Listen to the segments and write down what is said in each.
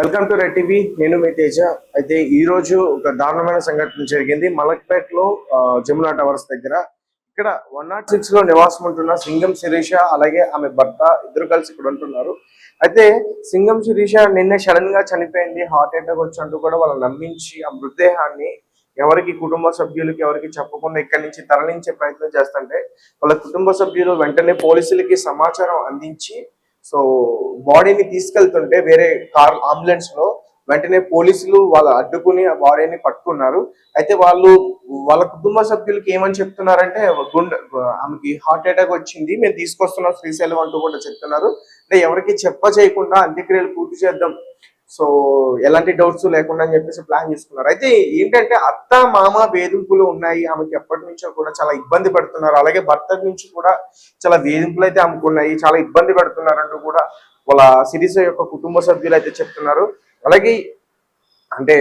Welcome to red TV. నేను మీ తేజ. అయితే ఈ రోజు ఒక దారుణమైన సంఘటన జరిగింది మలక్పేటలో, జమునా టవర్స్ దగ్గర. ఇక్కడ 106 లో నివాసం ఉంటున్న సింగం శిరీష అలాగే ఆమె భర్త ఇద్దరు కలిసి ఇక్కడ ఉంటున్నారు. అయితే సింగం శిరీష నిన్నే సడన్ గా చనిపోయింది, హార్ట్ అటాక్ వచ్చి కూడా వాళ్ళు నమ్మించి ఆ మృతదేహాన్ని ఎవరికి కుటుంబ సభ్యులకి ఎవరికి చెప్పకుండా ఇక్కడి నుంచి తరలించే ప్రయత్నం చేస్తుంటే వాళ్ళ కుటుంబ సభ్యులు వెంటనే పోలీసులకి సమాచారం అందించి సో బాడీని తీసుకెళ్తుంటే వేరే కార్ అంబులెన్స్ లో వెంటనే పోలీసులు వాళ్ళు అడ్డుకుని ఆ బాడీని పట్టుకున్నారు. అయితే వాళ్ళు వాళ్ళ కుటుంబ సభ్యులకి ఏమని చెప్తున్నారంటే ఆమెకి హార్ట్ అటాక్ వచ్చింది, మేము తీసుకొస్తున్నాం శ్రీశైలం అంటూ కూడా చెప్తున్నారు. అంటే ఎవరికి చేయకుండా అంత్యక్రియలు పూర్తి చేద్దాం, సో ఎలాంటి డౌట్స్ లేకుండా అని చెప్పేసి ప్లాన్ చేసుకున్నారు. అయితే ఏంటంటే అత్త మామ వేధింపులు ఉన్నాయి ఆమెకి, ఎప్పటి నుంచో కూడా చాలా ఇబ్బంది పడుతున్నారు. అలాగే భర్త నుంచి కూడా చాలా వేధింపులు అయితే ఆమెకు ఉన్నాయి, చాలా ఇబ్బంది పడుతున్నారంటూ కూడా వాళ్ళ శిరీష యొక్క కుటుంబ సభ్యులు అయితే చెప్తున్నారు. అలాగే అంటే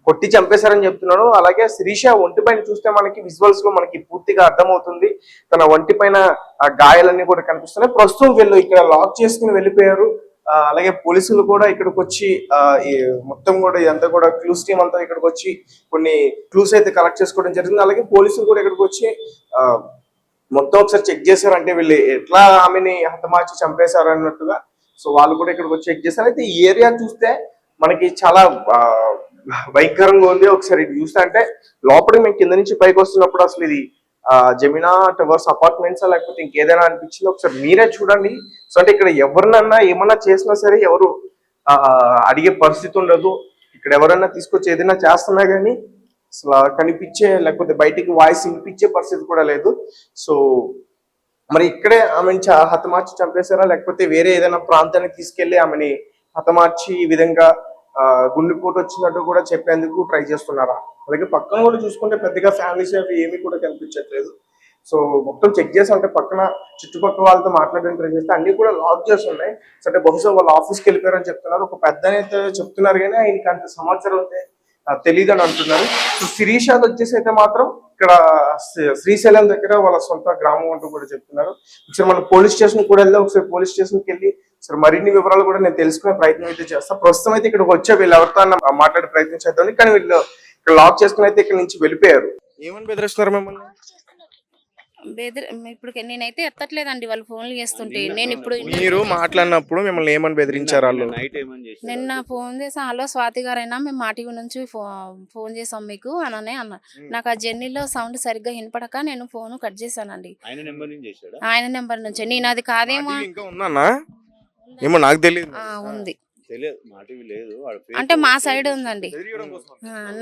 కొట్టి చంపేశారని చెప్తున్నారు. అలాగే శిరీష ఒంటి పైన చూస్తే మనకి విజువల్స్ లో మనకి పూర్తిగా అర్థమవుతుంది, తన ఒంటి పైన గాయాలన్నీ కూడా కనిపిస్తున్నాయి. ప్రస్తుతం వీళ్ళు ఇక్కడ లాక్ చేసుకుని వెళ్ళిపోయారు. అలాగే పోలీసులు కూడా ఇక్కడికి వచ్చి మొత్తం కూడా ఇదంతా కూడా క్లూస్ టీమ్ అంతా ఇక్కడికి వచ్చి కొన్ని క్లూస్ అయితే కలెక్ట్ చేసుకోవడం జరిగింది. అలాగే పోలీసులు కూడా ఇక్కడికి వచ్చి మొత్తం ఒకసారి చెక్ చేశారు, అంటే వీళ్ళు ఎట్లా ఆమెని హతమార్చి చంపేశారు అన్నట్టుగా. సో వాళ్ళు కూడా ఇక్కడికి వచ్చి చెక్ చేశారు. అయితే ఈ ఏరియా చూస్తే మనకి చాలా భయంకరంగా ఉంది. ఒకసారి ఇది చూస్తే అంటే లోపలికి మేము కింద నుంచి పైకి వస్తున్నప్పుడు అసలు ఇది జమినా టవర్స్ అపార్ట్మెంట్స్ లేకపోతే ఇంకేదైనా అనిపించింది, ఒకసారి మీరే చూడండి. సో అంటే ఇక్కడ ఎవరినన్నా ఏమన్నా చేసినా సరే ఎవరు అడిగే పరిస్థితి ఉండదు. ఇక్కడ ఎవరన్నా తీసుకొచ్చి ఏదైనా చేస్తున్నా కానీ అసలు కనిపించే లేకపోతే బయటికి వాయిస్ వినిపించే పరిస్థితి కూడా లేదు. సో మరి ఇక్కడే ఆమెను హతమార్చి చంపేశారా లేకపోతే వేరే ఏదైనా ప్రాంతానికి తీసుకెళ్లి ఆమెని హతమార్చి ఈ విధంగా గుండెపోటు వచ్చినట్టు కూడా చెప్పేందుకు ట్రై చేస్తున్నారా? అలాగే పక్కన కూడా చూసుకుంటే పెద్దగా ఫ్యామిలీస్ అవి ఏమీ కూడా కనిపించట్లేదు. సో మొత్తం చెక్ చేసి అంటే పక్కన చుట్టుపక్కల వాళ్ళతో మాట్లాడడానికి ట్రై చేస్తే అన్ని కూడా లాక్ చేసి ఉన్నాయి. సో అంటే బహుశా వాళ్ళు ఆఫీస్కి వెళ్ళిపోయారని చెప్తున్నారు. ఒక పెద్ద అయితే చెప్తున్నారు కానీ ఆయనకి అంత సమాచారం అయితే తెలియదు అని అంటున్నారు. సో శిరీష వచ్చేసి అయితే మాత్రం ఇక్కడ శ్రీశైలం దగ్గర వాళ్ళ సొంత గ్రామం అంటూ కూడా చెప్తున్నారు. ఒకసారి మన పోలీస్ స్టేషన్ కూడా వెళ్దాం. ఒకసారి పోలీస్ స్టేషన్కి వెళ్ళి సరే మరిన్ని వివరాలు కూడా నేను తెలుసుకునే ప్రయత్నం అయితే చేస్తాను. ప్రస్తుతం అయితే ఇక్కడికి వచ్చే వీళ్ళు ఎవరితో మాట్లాడే ప్రయత్నం చేద్దామని, కానీ వీళ్ళు ఇక్కడ లాక్ చేసుకుని అయితే ఇక్కడ నుంచి వెళ్ళిపోయారు. ఏమని బెదిరిస్తున్నారు మిమ్మల్ని? ఇప్పుడు నేనైతే ఎత్తట్లేదండి, వాళ్ళు ఫోన్లు చేస్తుంటే. నేను ఇప్పుడు మీరు మాట్లాడినప్పుడు మిమ్మల్ని ఏమని బెదిరించారు వాళ్ళు? నిన్న ఫోన్ చేసి, హలో స్వాతి గారైనా, మేము మా టీవీ నుంచి ఫోన్ చేసాం మీకు అననే అన్న. నాకు ఆ జర్నీలో సౌండ్ సరిగ్గా వినపడక నేను ఫోన్ కట్ చేశానండి. ఆయన నెంబర్ నుంచి. నేను అది కాదేమో ఏమో నాకు తెలియదు. ఉంది అంటే మా సైడ్ ఉందండి.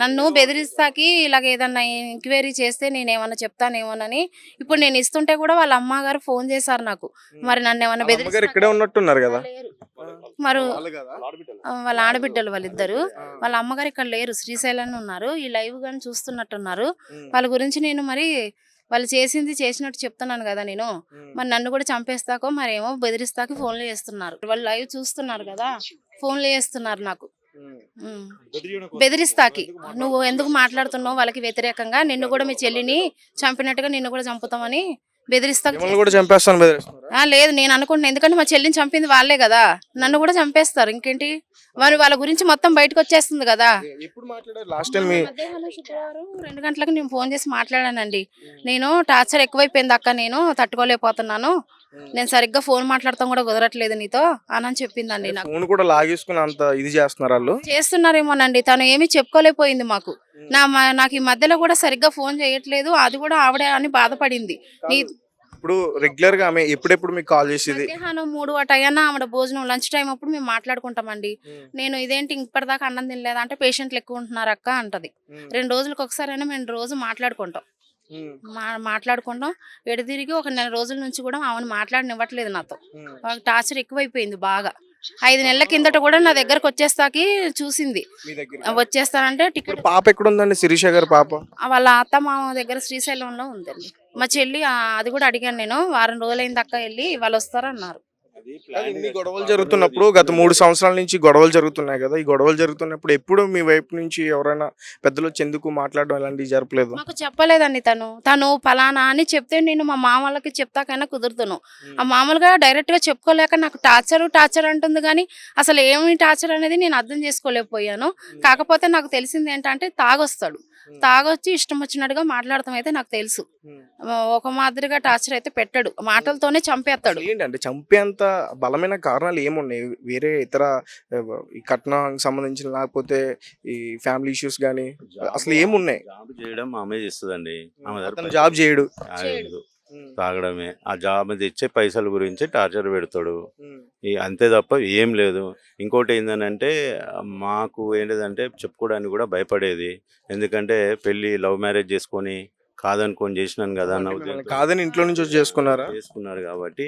నన్ను బెదిరిస్తాకి ఇలాగ ఏదన్నా ఎంక్వైరీ చేస్తే నేనేమన్నా చెప్తానేమోనని ఇప్పుడు నేను ఇస్తుంటే కూడా వాళ్ళ అమ్మగారు ఫోన్ చేశారు నాకు. మరి నన్ను ఏమన్నా ఇక్కడే ఉన్నట్టున్నారు కదా, మరి వాళ్ళ ఆడబిడ్డలు వాళ్ళిద్దరు, వాళ్ళ అమ్మగారు ఇక్కడ లేరు, శ్రీశైలం ఉన్నారు. ఈ లైవ్ గాని చూస్తున్నట్టున్నారు. వాళ్ళ గురించి నేను మరి వాళ్ళు చేసినట్టు చెప్తున్నాను కదా నేను. మరి నన్ను కూడా చంపేస్తాకో మరేమో బెదిరిస్తాకి ఫోన్లు చేస్తున్నారు. వాళ్ళు లైవ్ చూస్తున్నారు కదా, ఫోన్లు చేస్తున్నారు నాకు బెదిరిస్తాకి. నువ్వు ఎందుకు మాట్లాడుతున్నావు వాళ్ళకి వ్యతిరేకంగా, నిన్ను కూడా మీ చెల్లిని చంపినట్టుగా నిన్ను కూడా చంపుతామని బెదిరిస్తా. లేదు నేను అనుకుంటున్నాను, ఎందుకంటే మా చెల్లిని చంపింది వాళ్ళే కదా, నన్ను కూడా చంపేస్తారు. ఇంకేంటి మరి వాళ్ళ గురించి మొత్తం బయటకు వచ్చేస్తుంది కదా. శుక్రవారం 2 గంటలకు నేను ఫోన్ చేసి మాట్లాడానండి. నేను టార్చర్ ఎక్కువైపోయింది అక్క, నేను తట్టుకోలేకపోతున్నాను, నేను సరిగ్గా ఫోన్ మాట్లాడతాం కూడా కుదరట్లేదు నీతో అని చెప్పిందండి. చేస్తున్నారేమోనండి, తను ఏమీ చెప్పుకోలేకపోయింది మాకు. నాకు ఈ మధ్యలో కూడా సరిగ్గా ఫోన్ చేయట్లేదు, అది కూడా ఆవిడే అని బాధపడింది. ఇప్పుడు రెగ్యులర్ గా ఆమె ఎప్పుడెప్పుడు మీకు కాల్ చేసేది? 3 అయ్యానా ఆవిడ భోజనం లంచ్ టైం అప్పుడు మేము మాట్లాడుకుంటామండి. నేను ఇదేంటి ఇప్పటిదాకా అన్నం తినలేదా అంటే, పేషెంట్లు ఎక్కువ ఉంటున్నారు అక్క అంటది. 2 రోజులకు ఒకసారైనా మేము రోజు మాట్లాడుకుంటాం. ఎడదిరిగి ఒక 4 రోజుల నుంచి కూడా ఆమెను మాట్లాడనివ్వట్లేదు నాతో. టార్చర్ ఎక్కువైపోయింది బాగా. 5 నెలల కిందట కూడా నా దగ్గరకు వచ్చేస్తాకి చూసింది, వచ్చేస్తానంటే టికెట్. పాప ఎక్కడ ఉందండి శిరీష గారు? పాప వాళ్ళ అత్త మామ దగ్గర శ్రీశైలంలో ఉందండి. మా చెల్లి అది కూడా అడిగాను నేను, వారం రోజులైంది అక్క వెళ్ళి, వాళ్ళు వస్తారన్నారు. ఇన్ని గొడవలు జరుగుతున్నప్పుడు గత 3 సంవత్సరాల నుంచి గొడవలు జరుగుతున్నాయి కదా, ఈ గొడవలు జరుగుతున్నప్పుడు ఎప్పుడు మీ వైపు నుంచి ఎవరైనా పెద్దలు వచ్చి ఎందుకు మాట్లాడడం ఇలాంటివి జరపలేదు? మాకు చెప్పలేదండి తను పలానా అని చెప్తే నేను మా మామూలకి చెప్తాకైనా కుదురుతాను. ఆ మామూలుగా డైరెక్ట్గా చెప్పుకోలేక నాకు టార్చర్ అంటుంది, కానీ అసలు ఏమి టార్చర్ అనేది నేను అర్థం చేసుకోలేకపోయాను. కాకపోతే నాకు తెలిసింది ఏంటంటే తాగొచ్చి ఇష్టం వచ్చినట్టుగా మాట్లాడతాం అయితే నాకు తెలుసు. ఒక మాదిరిగా టార్చర్ అయితే పెట్టాడు, మాటలతోనే చంపేస్తాడు. ఏంటంటే చంపేంత బలమైన కారణాలు ఏమున్నాయి? వేరే ఇతర ఈ కట్నానికి సంబంధించిన లేకపోతే ఈ ఫ్యామిలీ ఇష్యూస్ కానీ అసలు ఏమున్నాయి? జాబ్ చేయడం ఆమె చేస్తుందండి. ఆమె దగ్గర అతను జాబ్ చేయడు. చేయదు. తాగడమే. ఆ జాబ్ తెచ్చే పైసల గురించి టార్చర్ పెడతాడు. అంతే తప్ప ఏం లేదు. ఇంకోటి ఏంటంటే మాకు ఏంటిదంటే చెప్పుకోవడానికి కూడా భయపడేది. ఎందుకంటే పెళ్లి లవ్ మ్యారేజ్ చేసుకొని కాదనుకొని చేసినాను కదా అన్న ఉద్దేశంతో కాదని ఇంట్లో నుంచి వచ్చి చేసుకున్నారా? చేసుకున్నారు కాబట్టి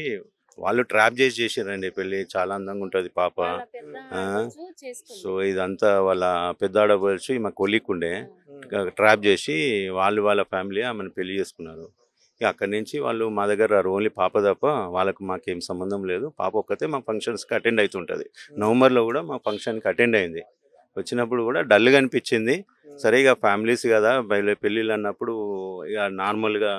వాళ్ళు ట్రాప్ చేసిరండి. పెళ్లి చాలా అందంగా ఉంటుంది పాప. సో ఇదంతా వాళ్ళ పెద్ద ఆడపడుచు మా కొలిక్కుండే ట్రాప్ చేసి వాళ్ళ ఫ్యామిలీ ఆమెను పెళ్లి చేసుకున్నారు. ఇక అక్కడి నుంచి వాళ్ళు మా దగ్గర రారు. ఓన్లీ పాప తప్ప వాళ్ళకు మాకేం సంబంధం లేదు. పాప ఒక్కతే మా ఫంక్షన్స్కి అటెండ్ అవుతుంటుంది. నవంబర్లో కూడా మా ఫంక్షన్కి అటెండ్ అయింది. వచ్చినప్పుడు కూడా డల్గా అనిపించింది. సరే ఇక ఫ్యామిలీస్ కదా, పెళ్ళిళ్ళు అన్నప్పుడు ఇక నార్మల్గా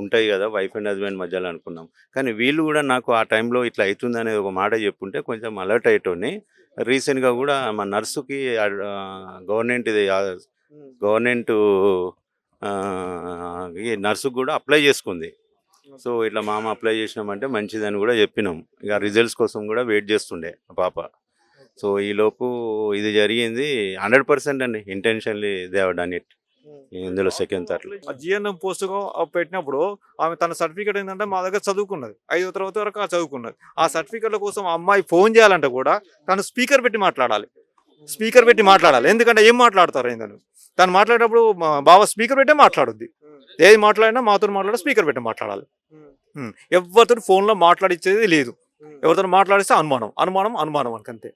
ఉంటాయి కదా వైఫ్ అండ్ హస్బెండ్ మధ్యలో అనుకున్నాం. కానీ వీళ్ళు కూడా నాకు ఆ టైంలో ఇట్లా అవుతుంది అనేది ఒక మాట చెప్పుంటే కొంచెం అలర్ట్ అయ్యేటోని. రీసెంట్గా కూడా మా నర్సుకి గవర్నమెంట్ ఈ నర్సుకు కూడా అప్లై చేసుకుంది. సో ఇట్లా మామ అప్లై చేసినామంటే మంచిదని కూడా చెప్పినాం. ఇక రిజల్ట్స్ కోసం కూడా వెయిట్ చేస్తుండే పాప. సో ఈలోపు ఇది జరిగింది. 100% అండి ఇంటెన్షన్లీ దే హావ్ డన్ ఇట్. ఇందులో సెకండ్ థాట్ జిఎన్ఎం పోస్ట్ పెట్టినప్పుడు ఆమె తన సర్టిఫికేట్ ఏంటంటే మా దగ్గర చదువుకున్నది, 5వ తరగతి వరకు చదువుకున్నది. ఆ సర్టిఫికేట్ల కోసం ఆ అమ్మాయి ఫోన్ చేయాలంటే కూడా తను స్పీకర్ పెట్టి మాట్లాడాలి. ఎందుకంటే ఏం మాట్లాడతారు ఏందని తను మాట్లాడేటప్పుడు బావ స్పీకర్ పెట్టే మాట్లాడుద్ది. ఏది మాట్లాడినా మాతో స్పీకర్ పెట్టి మాట్లాడాలి. ఎవరితో ఫోన్లో మాట్లాడించేది లేదు. ఎవరితో మాట్లాడిస్తే అనుమానం అనుకంతే.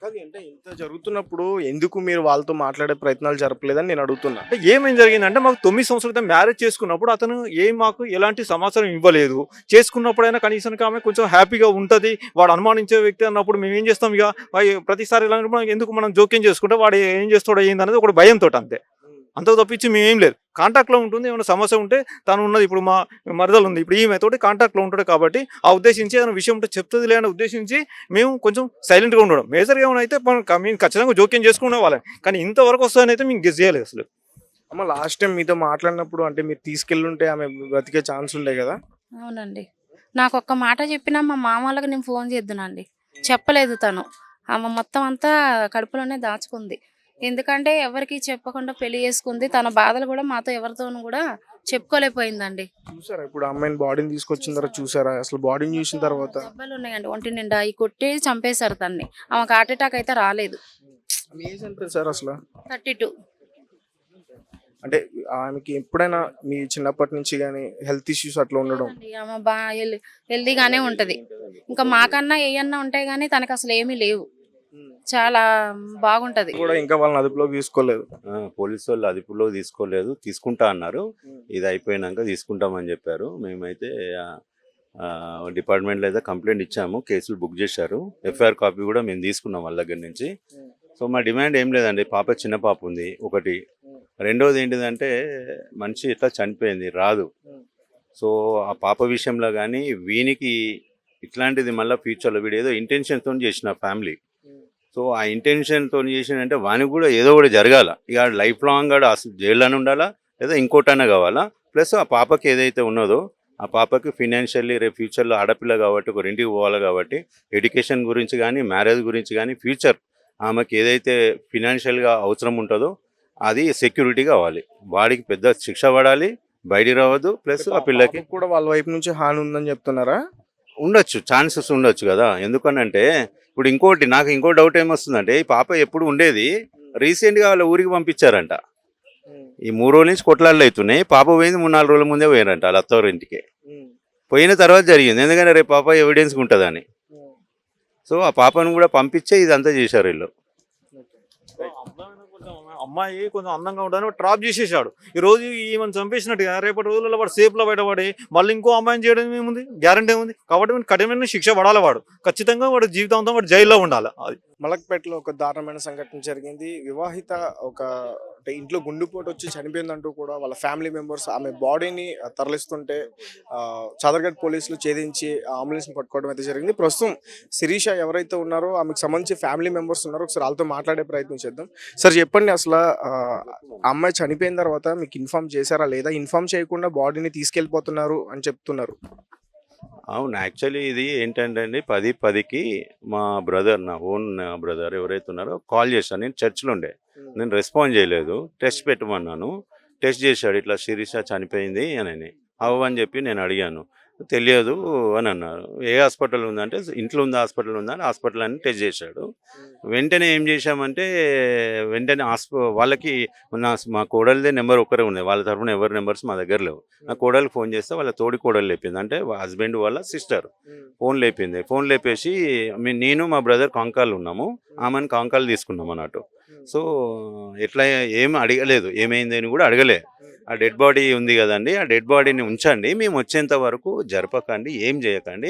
కానీ అంటే ఇంత జరుగుతున్నప్పుడు ఎందుకు మీరు వాళ్ళతో మాట్లాడే ప్రయత్నాలు జరపలేదని నేను అడుగుతున్నా. అంటే ఏమేం జరిగిందంటే మాకు 9 సంవత్సరాల క్రితం మ్యారేజ్ చేసుకున్నప్పుడు అతను మాకు ఎలాంటి సమాచారం ఇవ్వలేదు. చేసుకున్నప్పుడైనా కనీసం ఆమె కొంచెం హ్యాపీగా ఉంటుంది. వాడు అనుమానించే వ్యక్తి అన్నప్పుడు మేము ఏం చేస్తాం, ఇక ప్రతిసారి ఇలాంటి ఎందుకు మనం జోక్యం చేసుకుంటే వాడు ఏం చేస్తాడో ఏందనేది ఒక భయంతో అంతే. అంత తప్పించి మేమేం లేదు. కాంటాక్ట్లో ఉంటుంది. ఏమైనా సమస్య ఉంటే తను ఉన్నది, ఇప్పుడు మా మరదలు ఉంది, ఇప్పుడు ఈమెతోటి కాంటాక్ట్లో ఉంటాడు కాబట్టి ఆ ఉద్దేశించి ఏదైనా విషయం ఉంటే చెప్తుంది లేని ఉద్దేశించి మేము కొంచెం సైలెంట్గా ఉండడం. మేజర్గా ఏమైనా అయితే మేము ఖచ్చితంగా జోక్యం చేసుకునే వాళ్ళని, కానీ ఇంతవరకు వస్తుందని అయితే మేము గెస్ చేయలేదు అసలు. అమ్మ లాస్ట్ టైం మీతో మాట్లాడినప్పుడు అంటే మీరు తీసుకెళ్ళుంటే ఆమె బతికే ఛాన్స్ ఉండే కదా? అవునండి, నాకు ఒక్క మాట చెప్పినా మా మామ వాళ్ళకి నేను ఫోన్ చేద్దునండి, చెప్పలేదు. తను ఆమె మొత్తం అంతా కడుపులోనే దాచుకుంది. ఎందుకంటే ఎవరికి చెప్పకుండా పెళ్లి చేసుకుంది. తన బాధలు కూడా మాతో ఎవరితోనూ కూడా చెప్పుకోలేకపోయిందండి. చూసారా ఇప్పుడు అమ్మాయిని బాడీని తీసుకొచ్చిన తర్వాత? చూసారా అసలు బాడీని చూసిన తర్వాత? దెబ్బలు ఉన్నాయండి ఒంటి నిండా, ఈ కొట్టి చంపేశారు తన్ని. ఆమెకు హార్ట్ అటాక్ అయితే రాలేదు. ఏజ్ ఎంత సార్ అసలు? 32. అంటే ఆమెకి ఎప్పుడైనా మీ చిన్నప్పటి నుంచి కానీ హెల్త్ ఇష్యూస్ అట్లా ఉండడం? ఆమె బాగా హెల్దీగానే ఉంటది. ఇంకా మాకన్నా ఏమన్నా ఉంటాయి కానీ తనకు అసలు ఏమీ లేవు. చాలా బాగుంటది కూడా. ఇంకా వాళ్ళని అదుపులోకి తీసుకోలేదు? పోలీసు వాళ్ళు అదుపులో తీసుకోలేదు, తీసుకుంటా అన్నారు. ఇది అయిపోయినాక తీసుకుంటామని చెప్పారు. మేమైతే డిపార్ట్మెంట్లో అయితే కంప్లైంట్ ఇచ్చాము, కేసులు బుక్ చేశారు. ఎఫ్ఐఆర్ కాపీ కూడా మేము తీసుకున్నాం వాళ్ళ దగ్గర నుంచి. సో మా డిమాండ్ ఏం లేదండి, పాప చిన్న పాప ఉంది ఒకటి. రెండోది ఏంటిదంటే మనిషి ఇట్లా చనిపోయింది రాదు. సో ఆ పాప విషయంలో కానీ వీనికి ఇట్లాంటిది మళ్ళీ ఫ్యూచర్లో వీడు ఏదో ఇంటెన్షన్తో చేసిన ఫ్యామిలీ. సో ఆ ఇంటెన్షన్తో చేసినంటే వానికి కూడా ఏదో ఒకటి జరగాల. ఇక లైఫ్ లాంగ్ కూడా జైల్లోనే ఉండాలా లేదా ఇంకోటైనా కావాలా. ప్లస్ ఆ పాపకి ఏదైతే ఉన్నదో ఆ పాపకి ఫినాన్షియల్లీ రేపు ఫ్యూచర్లో ఆడపిల్ల కాబట్టి ఒక ఇంటికి పోవాలి కాబట్టి ఎడ్యుకేషన్ గురించి కానీ మ్యారేజ్ గురించి కానీ ఫ్యూచర్ ఆమెకి ఏదైతే ఫినాన్షియల్గా అవసరం ఉంటుందో అది సెక్యూరిటీ కావాలి. వాడికి పెద్ద శిక్ష పడాలి, బయటికి రావద్దు. ప్లస్ ఆ పిల్లకి కూడా వాళ్ళ వైపు నుంచి హాని ఉందని చెప్తున్నారా? ఉండొచ్చు, ఛాన్సెస్ ఉండొచ్చు కదా. ఎందుకనంటే ఇప్పుడు నాకు ఇంకో డౌట్ ఏమొస్తుందంటే ఈ పాప ఎప్పుడు ఉండేది, రీసెంట్గా వాళ్ళ ఊరికి పంపించారంట. ఈ 3 రోజుల నుంచి కొట్లాళ్ళు అవుతున్నాయి. పాప పోయింది 3-4 రోజుల ముందే పోయారంట వాళ్ళ అత్తవారి ఇంటికి. పోయిన తర్వాత జరిగింది, ఎందుకంటే రేపు పాప ఎవిడెన్స్గా ఉంటుందని. సో ఆ పాపను కూడా పంపించే ఇదంతా చేశారు వీళ్ళు. అమ్మాయి కొంచెం అందంగా ఉంటుందని ట్రాప్ చేసేసాడు. ఈ రోజు ఈమెను చంపేసినట్టుగా రేపటి రోజుల్లో వాడు సేఫ్లో బయటపడి మళ్ళీ ఇంకో అమ్మాయిని చేయడం ఏముంది, గ్యారంటీ ఏముంది? కాబట్టి వీనికి కఠినమైన శిక్ష పడాలి. వాడు ఖచ్చితంగా వాడు జీవితాంతం వాడు జైల్లో ఉండాలి. అది మలక్పేటలో ఒక దారుణమైన సంఘటన జరిగింది. వివాహిత ఒక అంటే ఇంట్లో గుండెపోటు వచ్చి చనిపోయిందంటూ కూడా వాళ్ళ ఫ్యామిలీ మెంబర్స్ ఆమె బాడీని తరలిస్తుంటే చాదర్ఘట్ పోలీసులు ఛేదించి అంబులెన్స్ని పట్టుకోవడం అయితే జరిగింది. ప్రస్తుతం శిరీష ఎవరైతే ఉన్నారో ఆమెకు సంబంధించి ఫ్యామిలీ మెంబర్స్ ఉన్నారో ఒకసారి వాళ్ళతో మాట్లాడే ప్రయత్నం చేద్దాం. సార్ చెప్పండి, అసలు ఆ అమ్మాయి చనిపోయిన తర్వాత మీకు ఇన్ఫార్మ్ చేశారా లేదా? ఇన్ఫార్మ్ చేయకుండా బాడీని తీసుకెళ్ళిపోతున్నారు అని చెప్తున్నారు. అవును. యాక్చువల్లీ ఇది ఏంటంటే అండి 10:10కి మా బ్రదర్, నా ఓన్ బ్రదర్ ఎవరైతే ఉన్నారో కాల్ చేశాను. నేను చర్చ్లో ఉండే, నేను రెస్పాండ్ చేయలేదు. టెస్ట్ పెట్టమన్నాను. టెస్ట్ చేశాడు, ఇట్లా శిరీష చనిపోయింది అని అవ్వని చెప్పి నేను అడిగాను. తెలియదు అని అన్నారు. ఏ హాస్పిటల్ ఉందంటే ఇంట్లో ఉందా, హాస్పిటల్ ఉందా అని హాస్పిటల్ అని టెస్ట్ చేశాడు. వెంటనే ఏం చేశామంటే వెంటనే వాళ్ళకి మా కోడలిదే నెంబర్ ఒక్కరే ఉంది, వాళ్ళ తరఫున ఎవరి నెంబర్స్ మా దగ్గర లేవు. నా కోడలికి ఫోన్ చేస్తే వాళ్ళ తోడి కోడలు లేపింది, అంటే హస్బెండ్ వాళ్ళ సిస్టర్ ఫోన్ లేపింది. ఫోన్ లేపేసి నేను మా బ్రదర్ కాంకాలు ఉన్నాము, ఆమెను కాంకాలు తీసుకున్నాం అన్నట్టు. సో ఎట్లా ఏం అడగలేదు, ఏమైంది అని కూడా అడగలే. ఆ డెడ్ బాడీ ఉంది కదండి, ఆ డెడ్ బాడీని ఉంచండి, మేము వచ్చేంత వరకు జరపకండి, ఏం చేయకండి,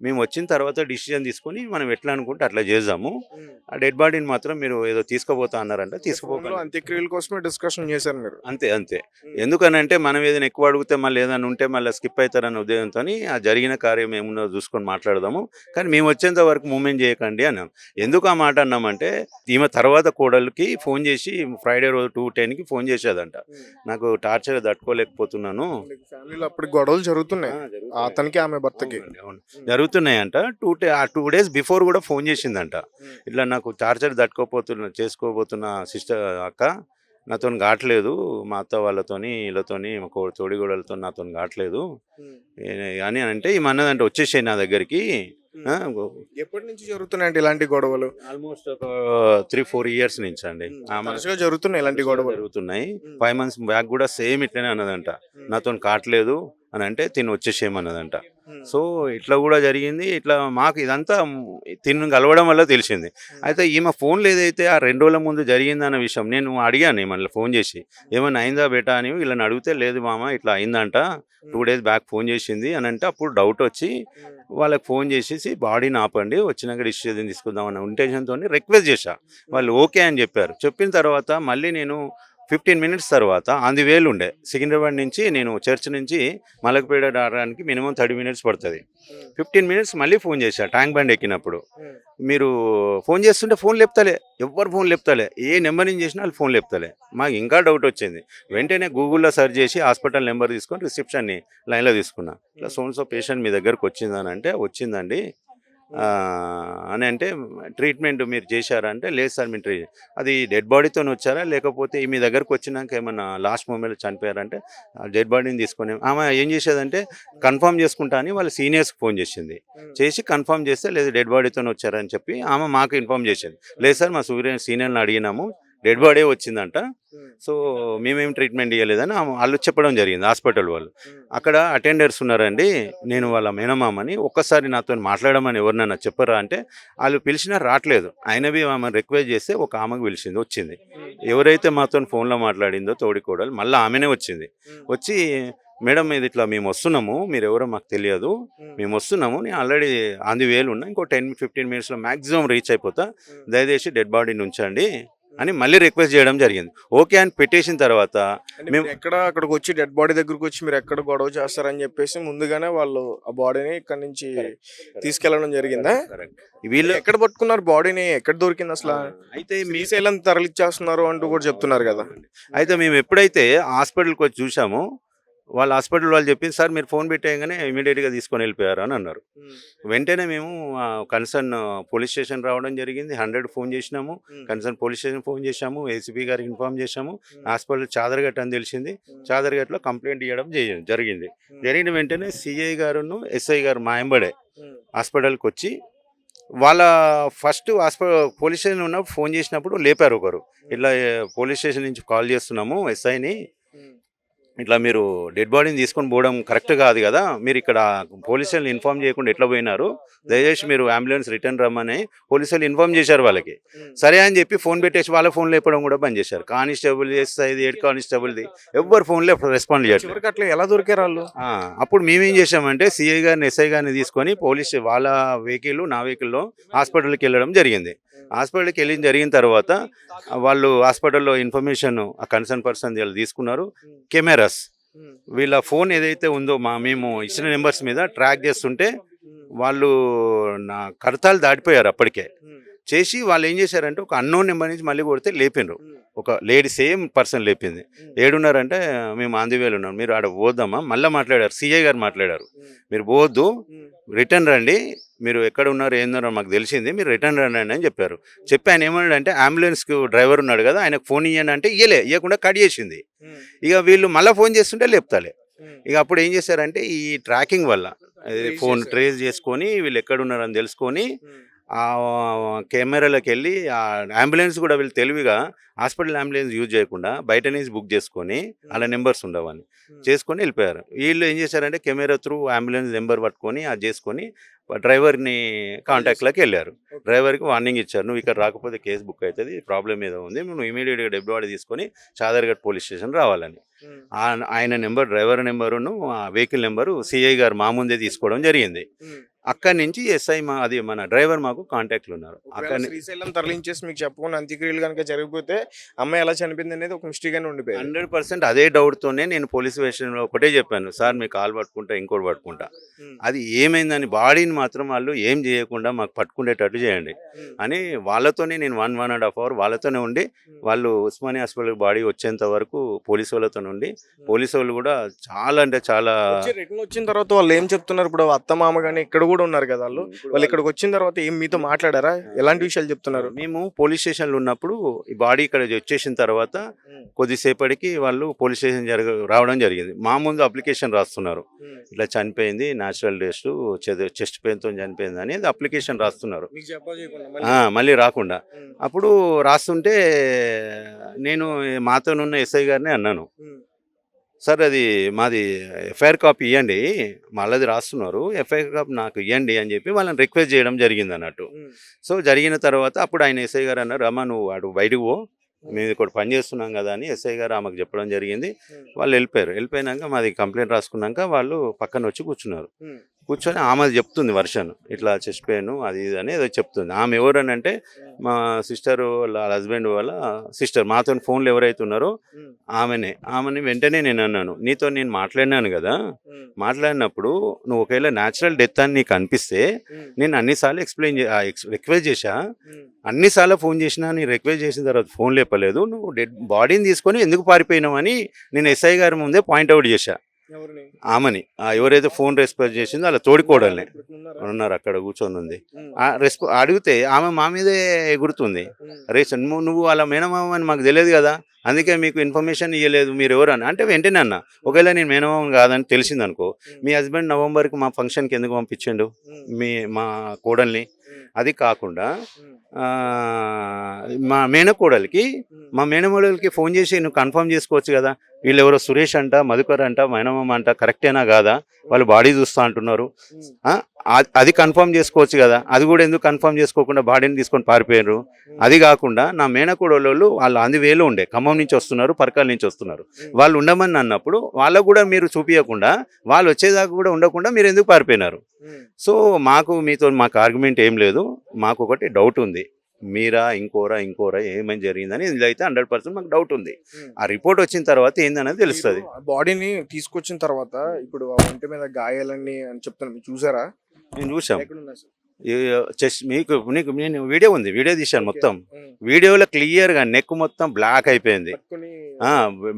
మేము వచ్చిన తర్వాత డిసిజన్ తీసుకొని మనం ఎట్లా అనుకుంటే అట్లా చేద్దాము. ఆ డెడ్ బాడీని మాత్రం మీరు ఏదో తీసుకుపోతా అన్నారంటే తీసుకుపోకండి. అంత్యక్రియల కోసమే డిస్కషన్ చేశారు మీరు? అంతే అంతే. ఎందుకనంటే మనం ఏదైనా ఎక్కువ అడిగితే మళ్ళీ ఏదైనా ఉంటే మళ్ళీ స్కిప్ అవుతారన్న ఉద్దేశంతో ఆ జరిగిన కార్యం ఏమున్నో చూసుకొని మాట్లాడదాము, కానీ మేము వచ్చేంత వరకు మూమెంట్ చేయకండి అన్నాం. ఎందుకు ఆ మాట అన్నామంటే ఈమె తర్వాత కోడలికి ఫోన్ చేసి ఫ్రైడే రోజు 2:10కి ఫోన్ చేసేదంట, నాకు టార్చర్ తట్టుకోలేకపోతున్నాను. ఫ్యామిలీలో అప్పుడు గొడవలు జరుగుతున్నాయి, అతనికి ఆమె భర్తకి జరుగుతున్నాయంట. 2 days బిఫోర్ కూడా ఫోన్ చేసిందంట, ఇట్లా నాకు టార్చర్ చేసుకోబోతున్న సిస్టర్ అక్క, నాతో కావట్లేదు, మా అత్త వాళ్ళతోని వీళ్ళతోని మా తోడిగోడలతో నాతో కావట్లేదు అని అంటే ఈ అన్నదంటే వచ్చేసాయి నా దగ్గరికి. ఎప్పటి నుంచి జరుగుతున్నాయండి ఇలాంటి గొడవలు? ఆల్మోస్ట్ ఒక 3-4 years నుంచి అండి జరుగుతున్నాయి ఇలాంటి గొడవలు. జరుగుతున్నాయి. 5 months బ్యాక్ కూడా సేమ్ ఇట్లనే అన్నదంట, నాతో కావట్లేదు అని అంటే తిని వచ్చేసేయమన్నదంట. సో ఇట్లా కూడా జరిగింది. ఇట్లా మాకు ఇదంతా తిని కలవడం వల్ల తెలిసింది. అయితే ఈమె ఫోన్లో ఏదైతే ఆ 2 రోజుల ముందు జరిగిందన్న విషయం నేను అడిగాను ఏమన్నా ఫోన్ చేసి, ఏమన్నా అయిందా బేటా అని వీళ్ళని అడిగితే, లేదు మామ ఇట్లా అయిందంట, 2 days బ్యాక్ ఫోన్ చేసింది అని అంటే అప్పుడు డౌట్ వచ్చి వాళ్ళకి ఫోన్ చేసేసి బాడీని ఆపండి, వచ్చినాక డిసిజన్ తీసుకుందామన్న ఇంటెన్షన్తో రిక్వెస్ట్ చేశా. వాళ్ళు ఓకే అని చెప్పారు. చెప్పిన తర్వాత మళ్ళీ నేను 15 minutes తర్వాత ఆన్ ది వేలు ఉండే, సికింద్రాబాద్ నుంచి నేను చర్చ్ నుంచి మలక్పేట రావడానికి మినిమం 30 minutes పడుతుంది. 15 minutes మళ్ళీ ఫోన్ చేశా ట్యాంక్ బండ్ ఎక్కినప్పుడు. మీరు ఫోన్ చేస్తుంటే ఫోన్ లేపుతలే, ఎవ్వరు ఫోన్ లేపుతలే, ఏ నెంబర్ నుంచి చేసినా వాళ్ళు ఫోన్ లేపుతలే. మాకు ఇంకా డౌట్ వచ్చింది. వెంటనే గూగుల్లో సెర్చ్ చేసి హాస్పిటల్ నెంబర్ తీసుకొని రిసెప్షన్ని లైన్లో తీసుకున్నా. ఇట్లా సో పేషెంట్ మీ దగ్గరకు వచ్చిందని అంటే వచ్చిందండి అని అంటే ట్రీట్మెంట్ మీరు చేశారా అంటే లేదు సార్ మీరు అది డెడ్ బాడీతో వచ్చారా లేకపోతే మీ దగ్గరకు వచ్చినాక ఏమన్నా లాస్ట్ మూమెంట్లో చనిపోయారంటే డెడ్ బాడీని తీసుకొని ఆమె ఏం చేసేదంటే కన్ఫర్మ్ చేసుకుంటా అని వాళ్ళ సీనియర్స్కి ఫోన్ చేసి కన్ఫర్మ్ చేస్తే లేదు డెడ్ బాడీతో వచ్చారని చెప్పి ఆమె మాకు ఇన్ఫార్మ్ చేసింది. లేదు సార్ మా సీనియర్ని అడిగినాము, డెడ్ బాడీ వచ్చిందంట, సో మేమేం ట్రీట్మెంట్ ఇవ్వలేదని వాళ్ళు చెప్పడం జరిగింది హాస్పిటల్ వాళ్ళు. అక్కడ అటెండర్స్ ఉన్నారండి, నేను వాళ్ళ మేనమామని, ఒక్కసారి నాతో మాట్లాడమని ఎవరినైనా చెప్పరా అంటే వాళ్ళు పిలిచినా రావట్లేదు. అయినవి ఆమె రిక్వెస్ట్ చేస్తే ఒక ఆమెకు పిలిచింది, వచ్చింది. ఎవరైతే మాతో ఫోన్లో మాట్లాడిందో తోడికోడలు మళ్ళీ ఆమెనే వచ్చింది. వచ్చి మేడం ఇది ఇట్లా మేము వస్తున్నాము, మీరు ఎవరో మాకు తెలియదు, మేము వస్తున్నాము, నేను ఆల్రెడీ ఆన్ ది వేలు ఉన్నా, ఇంకో 10-15 minutesలో మ్యాక్సిమం రీచ్ అయిపోతా, దయచేసి డెడ్ బాడీని ఉంచండి అని మళ్ళీ రిక్వెస్ట్ చేయడం జరిగింది. ఓకే అని పెట్టేసిన తర్వాత మేము అక్కడికి వచ్చి డెడ్ బాడీ దగ్గరకు వచ్చి మీరు ఎక్కడ గొడవ చేస్తారని చెప్పేసి ముందుగానే వాళ్ళు ఆ బాడీని ఇక్కడ నుంచి తీసుకెళ్లడం జరిగిందా? వీళ్ళు ఎక్కడ పట్టుకున్నారు బాడీని, ఎక్కడ దొరికింది అసలు? అయితే మీ శైలం తరలిచ్చేస్తున్నారు అంటూ కూడా చెప్తున్నారు కదా. అయితే మేము ఎప్పుడైతే హాస్పిటల్కి వచ్చి చూసామో వాళ్ళ హాస్పిటల్ వాళ్ళు చెప్పింది, సార్ మీరు ఫోన్ పెట్టేయగానే ఇమీడియట్గా తీసుకొని వెళ్ళిపోయారు అని అన్నారు. వెంటనే మేము కన్సర్న్ పోలీస్ స్టేషన్ రావడం జరిగింది. 100 ఫోన్ చేసినాము, కన్సర్న్ పోలీస్ స్టేషన్ ఫోన్ చేశాము, ఏసీపీ గారికి ఇన్ఫార్మ్ చేశాము. హాస్పిటల్ చాదర్ఘట్ అని తెలిసింది, చాదర్ఘట్లో కంప్లైంట్ ఇవ్వడం జరిగింది. జరిగిన వెంటనే సిఐ గారును ఎస్ఐ గారు మా ఎంబడే హాస్పిటల్కి వచ్చి వాళ్ళ ఫస్ట్ పోలీస్ స్టేషన్ ఉన్నప్పుడు ఫోన్ చేసినప్పుడు లేపారు ఒకరు, ఇట్లా పోలీస్ స్టేషన్ నుంచి కాల్ చేస్తున్నాము ఎస్ఐని, ఇట్లా మీరు డెడ్ బాడీని తీసుకొని పోవడం కరెక్ట్ కాదు కదా, మీరు ఇక్కడ పోలీసులను ఇన్ఫార్మ్ చేయకుండా ఎట్లా పోయినారు, దయచేసి మీరు అంబులెన్స్ రిటర్న్ రమ్మని పోలీసులు ఇన్ఫార్మ్ చేశారు వాళ్ళకి. సరే అని చెప్పి ఫోన్ పెట్టేసి వాళ్ళ ఫోన్లో చెప్పడం కూడా బంద్ చేశారు. కానిస్టేబుల్ చేస్తుంది, హెడ్ కానిస్టేబుల్ది, ఎవ్వరు ఫోన్లో రెస్పాండ్ చేయట్లేదు. చివరికి అట్లా ఎలా దొరికారు వాళ్ళు? అప్పుడు మేమేం చేసామంటే సిఐ గారిని, ఎస్ఐ గారిని తీసుకొని పోలీస్ వాళ్ళ వెహికల్, నా వెహికల్లో హాస్పిటల్కి వెళ్ళడం జరిగింది. హాస్పిటల్కి వెళ్ళిన జరిగిన తర్వాత వాళ్ళు హాస్పిటల్లో ఇన్ఫర్మేషన్ ఆ కన్సర్న్ పర్సన్ వీళ్ళు తీసుకున్నారు. కెమెరాస్ వీళ్ళ ఫోన్ ఏదైతే ఉందో మేము ఇచ్చిన నెంబర్స్ మీద ట్రాక్ చేస్తుంటే వాళ్ళు నా కడతాలు దాటిపోయారు. అప్పటికే చేసి వాళ్ళు ఏం చేశారంటే ఒక అన్నోన్ నెంబర్ నుంచి మళ్ళీ కొడితే లేపిండ్రు. ఒక లేడీ సేమ్ పర్సన్ లేపింది. ఏడున్నారంటే మేము ఆంధ్రవేలు ఉన్నాం, మీరు ఆడ పోద్దామా, మళ్ళీ మాట్లాడారు. సిఐ గారు మాట్లాడారు, మీరు పోవద్దు, రిటర్న్ రండి, మీరు ఎక్కడ ఉన్నారు ఏందన్నారో మాకు తెలిసింది, మీరు రిటర్న్ రండి అని చెప్పారు. చెప్పి ఆయన ఏమన్నాడంటే అంబులెన్స్కి డ్రైవర్ ఉన్నాడు కదా, ఆయనకు ఫోన్ ఇవ్వండి అంటే ఇవ్వకుండా కట్ చేసింది. ఇక వీళ్ళు మళ్ళీ ఫోన్ చేస్తుంటే లేపుతాలే. ఇక అప్పుడు ఏం చేశారంటే ఈ ట్రాకింగ్ వల్ల ఫోన్ ట్రేస్ చేసుకొని వీళ్ళు ఎక్కడున్నారని తెలుసుకొని ఆ కెమెరాలకు వెళ్ళి ఆ అంబులెన్స్ కూడా వీళ్ళు తెలివిగా హాస్పిటల్ అంబులెన్స్ యూజ్ చేయకుండా బయట నుంచి బుక్ చేసుకొని అలా నెంబర్స్ ఉండవని చేసుకొని వెళ్ళిపోయారు. వీళ్ళు ఏం చేశారంటే కెమెరా త్రూ అంబులెన్స్ నెంబర్ పట్టుకొని అది చేసుకొని డ్రైవర్ని కాంటాక్ట్లోకి వెళ్ళారు. డ్రైవర్కి వార్నింగ్ ఇచ్చారు, నువ్వు ఇక్కడ రాకపోతే కేసు బుక్ అవుతుంది, ప్రాబ్లం ఏదో ఉంది, నువ్వు ఇమీడియట్గా డెడ్ బాడీ తీసుకొని చాదర్ఘట్ పోలీస్ స్టేషన్ రావాలని. ఆయన నెంబర్, డ్రైవర్ నెంబరును ఆ వెహికల్ నెంబరు సిఐ గారు మా ముందే తీసుకోవడం జరిగింది. అక్కడి నుంచి ఎస్ఐ అది మన డ్రైవర్ మాకు కాంటాక్ట్లు ఉన్నారు. అక్కడ శ్రీశైలం తరలించేసి మీకు చెప్పకుండా అంత్యక్రియలు కనుక జరిగిపోతే అమ్మాయి ఎలా చనిపోయింది అనేది ఒక మిస్టేక్ గానే ఉండిపోయింది. 100% అదే డౌట్తోనే నేను పోలీస్ స్టేషన్లో ఒకటే చెప్పాను, సార్ మీ కాల్ పట్టుకుంటా, ఇంకోటి పట్టుకుంటా, అది ఏమైందని బాడీని మాత్రం వాళ్ళు ఏం చేయకుండా మాకు పట్టుకునేటట్టు చేయండి అని వాళ్ళతోనే నేను 1.5 hour వాళ్ళతోనే ఉండి, వాళ్ళు ఉస్మానియా హాస్పిటల్ బాడీ వచ్చేంత వరకు పోలీసు వాళ్ళతో ఉండి, పోలీసు వాళ్ళు కూడా చాలా అంటే చాలా రిటర్న్ వచ్చిన తర్వాత వాళ్ళు ఏం చెప్తున్నారు? ఇప్పుడు అత్త మామ కానీ ఇక్కడ కూడా ఉన్నారు కదా, వాళ్ళు ఇక్కడికి వచ్చిన తర్వాత ఏం మీతో మాట్లాడారా? ఎలాంటి విషయాలు చెప్తున్నారు? మేము పోలీస్ స్టేషన్లో ఉన్నప్పుడు ఈ బాడీ ఇక్కడ వచ్చేసిన తర్వాత కొద్దిసేపటికి వాళ్ళు పోలీస్ స్టేషన్ రావడం జరిగింది. మా ముందు అప్లికేషన్ రాస్తున్నారు, ఇట్లా చనిపోయింది, న్యాచురల్ డెత్, చెస్ట్ పెయిన్తో చనిపోయింది అనేది అప్లికేషన్ రాస్తున్నారు మళ్ళీ రాకుండా. అప్పుడు రాస్తుంటే నేను మాతోనున్న ఎస్ఐ గారిని అన్నాను, సార్ అది మాది ఎఫ్ఐఆర్ కాపీ ఇవ్వండి, మళ్ళీ రాస్తున్నారు, ఎఫ్ఐఆర్ కాపీ నాకు ఇవ్వండి అని చెప్పి వాళ్ళని రిక్వెస్ట్ చేయడం జరిగింది అన్నట్టు. సో జరిగిన తర్వాత అప్పుడు ఆయన ఎస్ఐ గారు అన్నారు, అమ్మ నువ్వు వాడు బయటకు పో, మేము ఇక్కడ పని చేస్తున్నాం కదా అని ఎస్ఐ గారు ఆమెకు చెప్పడం జరిగింది. వాళ్ళు వెళ్ళిపోయారు. వెళ్ళిపోయినాక మాది కంప్లైంట్ రాసుకున్నాక వాళ్ళు పక్కన వచ్చి కూర్చున్నారు. కూర్చొని ఆమె చెప్తుంది వర్షన్, ఇట్లా చెస్ట్ పెయిన్ అది ఇది అని ఏదో చెప్తుంది. ఆమె ఎవరని అంటే మా సిస్టర్ వాళ్ళ హస్బెండ్ వాళ్ళ సిస్టర్, మాతో ఫోన్లో ఎవరైతే ఉన్నారో ఆమెని వెంటనే నేను అన్నాను, నీతో నేను మాట్లాడినాను కదా, మాట్లాడినప్పుడు నువ్వు ఒకవేళ న్యాచురల్ డెత్ అని నీకు అనిపిస్తే నేను అన్నిసార్లు రిక్వెస్ట్ చేశా, అన్నిసార్లు ఫోన్ చేసినా, నీ రిక్వెస్ట్ చేసిన తర్వాత ఫోన్ లేపలేదు, నువ్వు డెడ్ బాడీని తీసుకొని ఎందుకు పారిపోయినావు అని నేను ఎస్ఐ గారి ముందే పాయింట్అవుట్ చేశా. ఆమెని ఎవరైతే ఫోన్ రెస్పాన్స్ చేసిందో అలా తోడుకోవడాన్ని ఉన్నారు, అక్కడ కూర్చొని ఉంది. అడిగితే ఆమె మా మీదే ఎగురుతుంది, అరే నువ్వు అలా మేనమామ అని మాకు తెలియదు కదా, అందుకే మీకు ఇన్ఫర్మేషన్ ఇవ్వలేదు, మీరు ఎవరు అని అంటే వెంటనే అన్న, ఒకవేళ నేను మేనమామ కాదని తెలిసిందనుకో, మీ హస్బెండ్ నవంబర్కి మా ఫంక్షన్కి ఎందుకు పంపించండు మా కోడల్ని? అది కాకుండా మా మేనమోడలకి ఫోన్ చేసి నువ్వు కన్ఫర్మ్ చేసుకోవచ్చు కదా, వీళ్ళు ఎవరో సురేష్ అంట, మధుకర్ అంట, మైనమ్మ అంట, కరెక్టేనా కాదా, వాళ్ళు బాడీ చూస్తా అంటున్నారు, అది కన్ఫర్మ్ చేసుకోవచ్చు కదా, అది కూడా ఎందుకు కన్ఫర్మ్ చేసుకోకుండా బాడీని తీసుకొని పారిపోయారు? అది కాకుండా నా మేనకోడళ్ళు వాళ్ళు అందువేలో ఉండే, ఖమ్మం నుంచి వస్తున్నారు, పరకాల నుంచి వస్తున్నారు, వాళ్ళు ఉండమని అన్నప్పుడు వాళ్ళకు కూడా మీరు చూపించకుండా, వాళ్ళు వచ్చేదాకా కూడా ఉండకుండా మీరు ఎందుకు పారిపోయినారు? సో మాకు ఆర్గ్యుమెంట్ ఏం లేదు, మాకు ఒకటి డౌట్ ఉంది, మీరా ఇంకోరా ఏమైనా జరిగిందని ఇదైతే 100% మాకు డౌట్ ఉంది. ఆ రిపోర్ట్ వచ్చిన తర్వాత ఏందనేది తెలుస్తుంది. బాడీని తీసుకొచ్చిన తర్వాత ఇప్పుడు ఆ ఒంటి మీద గాయాలన్నీ అని చెప్తాను, మీరు చూసారా? నేను చూసాం, చెస్ట్ నీకు నేను వీడియో ఉంది, వీడియో తీశాను మొత్తం. వీడియోలో క్లియర్గా నెక్ మొత్తం బ్లాక్ అయిపోయింది,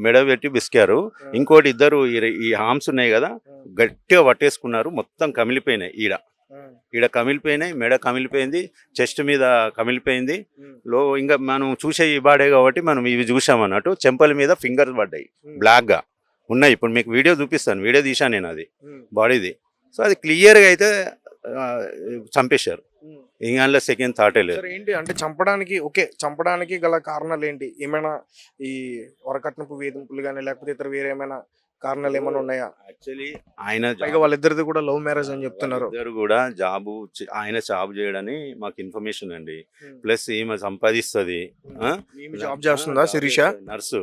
మెడ పెట్టి బిస్కారు. ఇంకోటి ఇద్దరు ఈ హార్మ్స్ ఉన్నాయి కదా, గట్టిగా పట్టేసుకున్నారు, మొత్తం కమిలిపోయినాయి, ఈడ కమిలిపోయినాయి, మెడ కమిలిపోయింది, చెస్ట్ మీద కమిలిపోయింది. ఇంకా మనం చూసే ఈ బాడే కాబట్టి మనం ఇవి చూసామన్నట్టు. చెంపల మీద ఫింగర్స్ పడ్డాయి, బ్లాక్గా ఉన్నాయి. ఇప్పుడు మీకు వీడియో చూపిస్తాను, వీడియో తీశాను నేను అది బాడీది. సో అది క్లియర్గా అయితే చంపేశారు, ఇంకా సెకండ్ థాటే లేదు. ఏంటి అంటే చంపడానికి గల కారణాలు ఏంటి? ఏమైనా ఈ వరకట్నపు వేధింపులు కానీ లేకపోతే ఇతర వేరే ఏమైనా కారణాలు ఏమైనా ఉన్నాయా? యాక్చువల్లీ ఆయన పైగా వాళ్ళిద్దరిది కూడా లవ్ మ్యారేజ్ అని చెప్తున్నారు. ఇద్దరు కూడా ఆయన జాబ్ చేయడని మాకు ఇన్ఫర్మేషన్ అండి. ప్లస్ ఈమె సంపాదిస్తుంది. ఈమె జాబ్ చేస్తుందా శిరీష? నర్సు,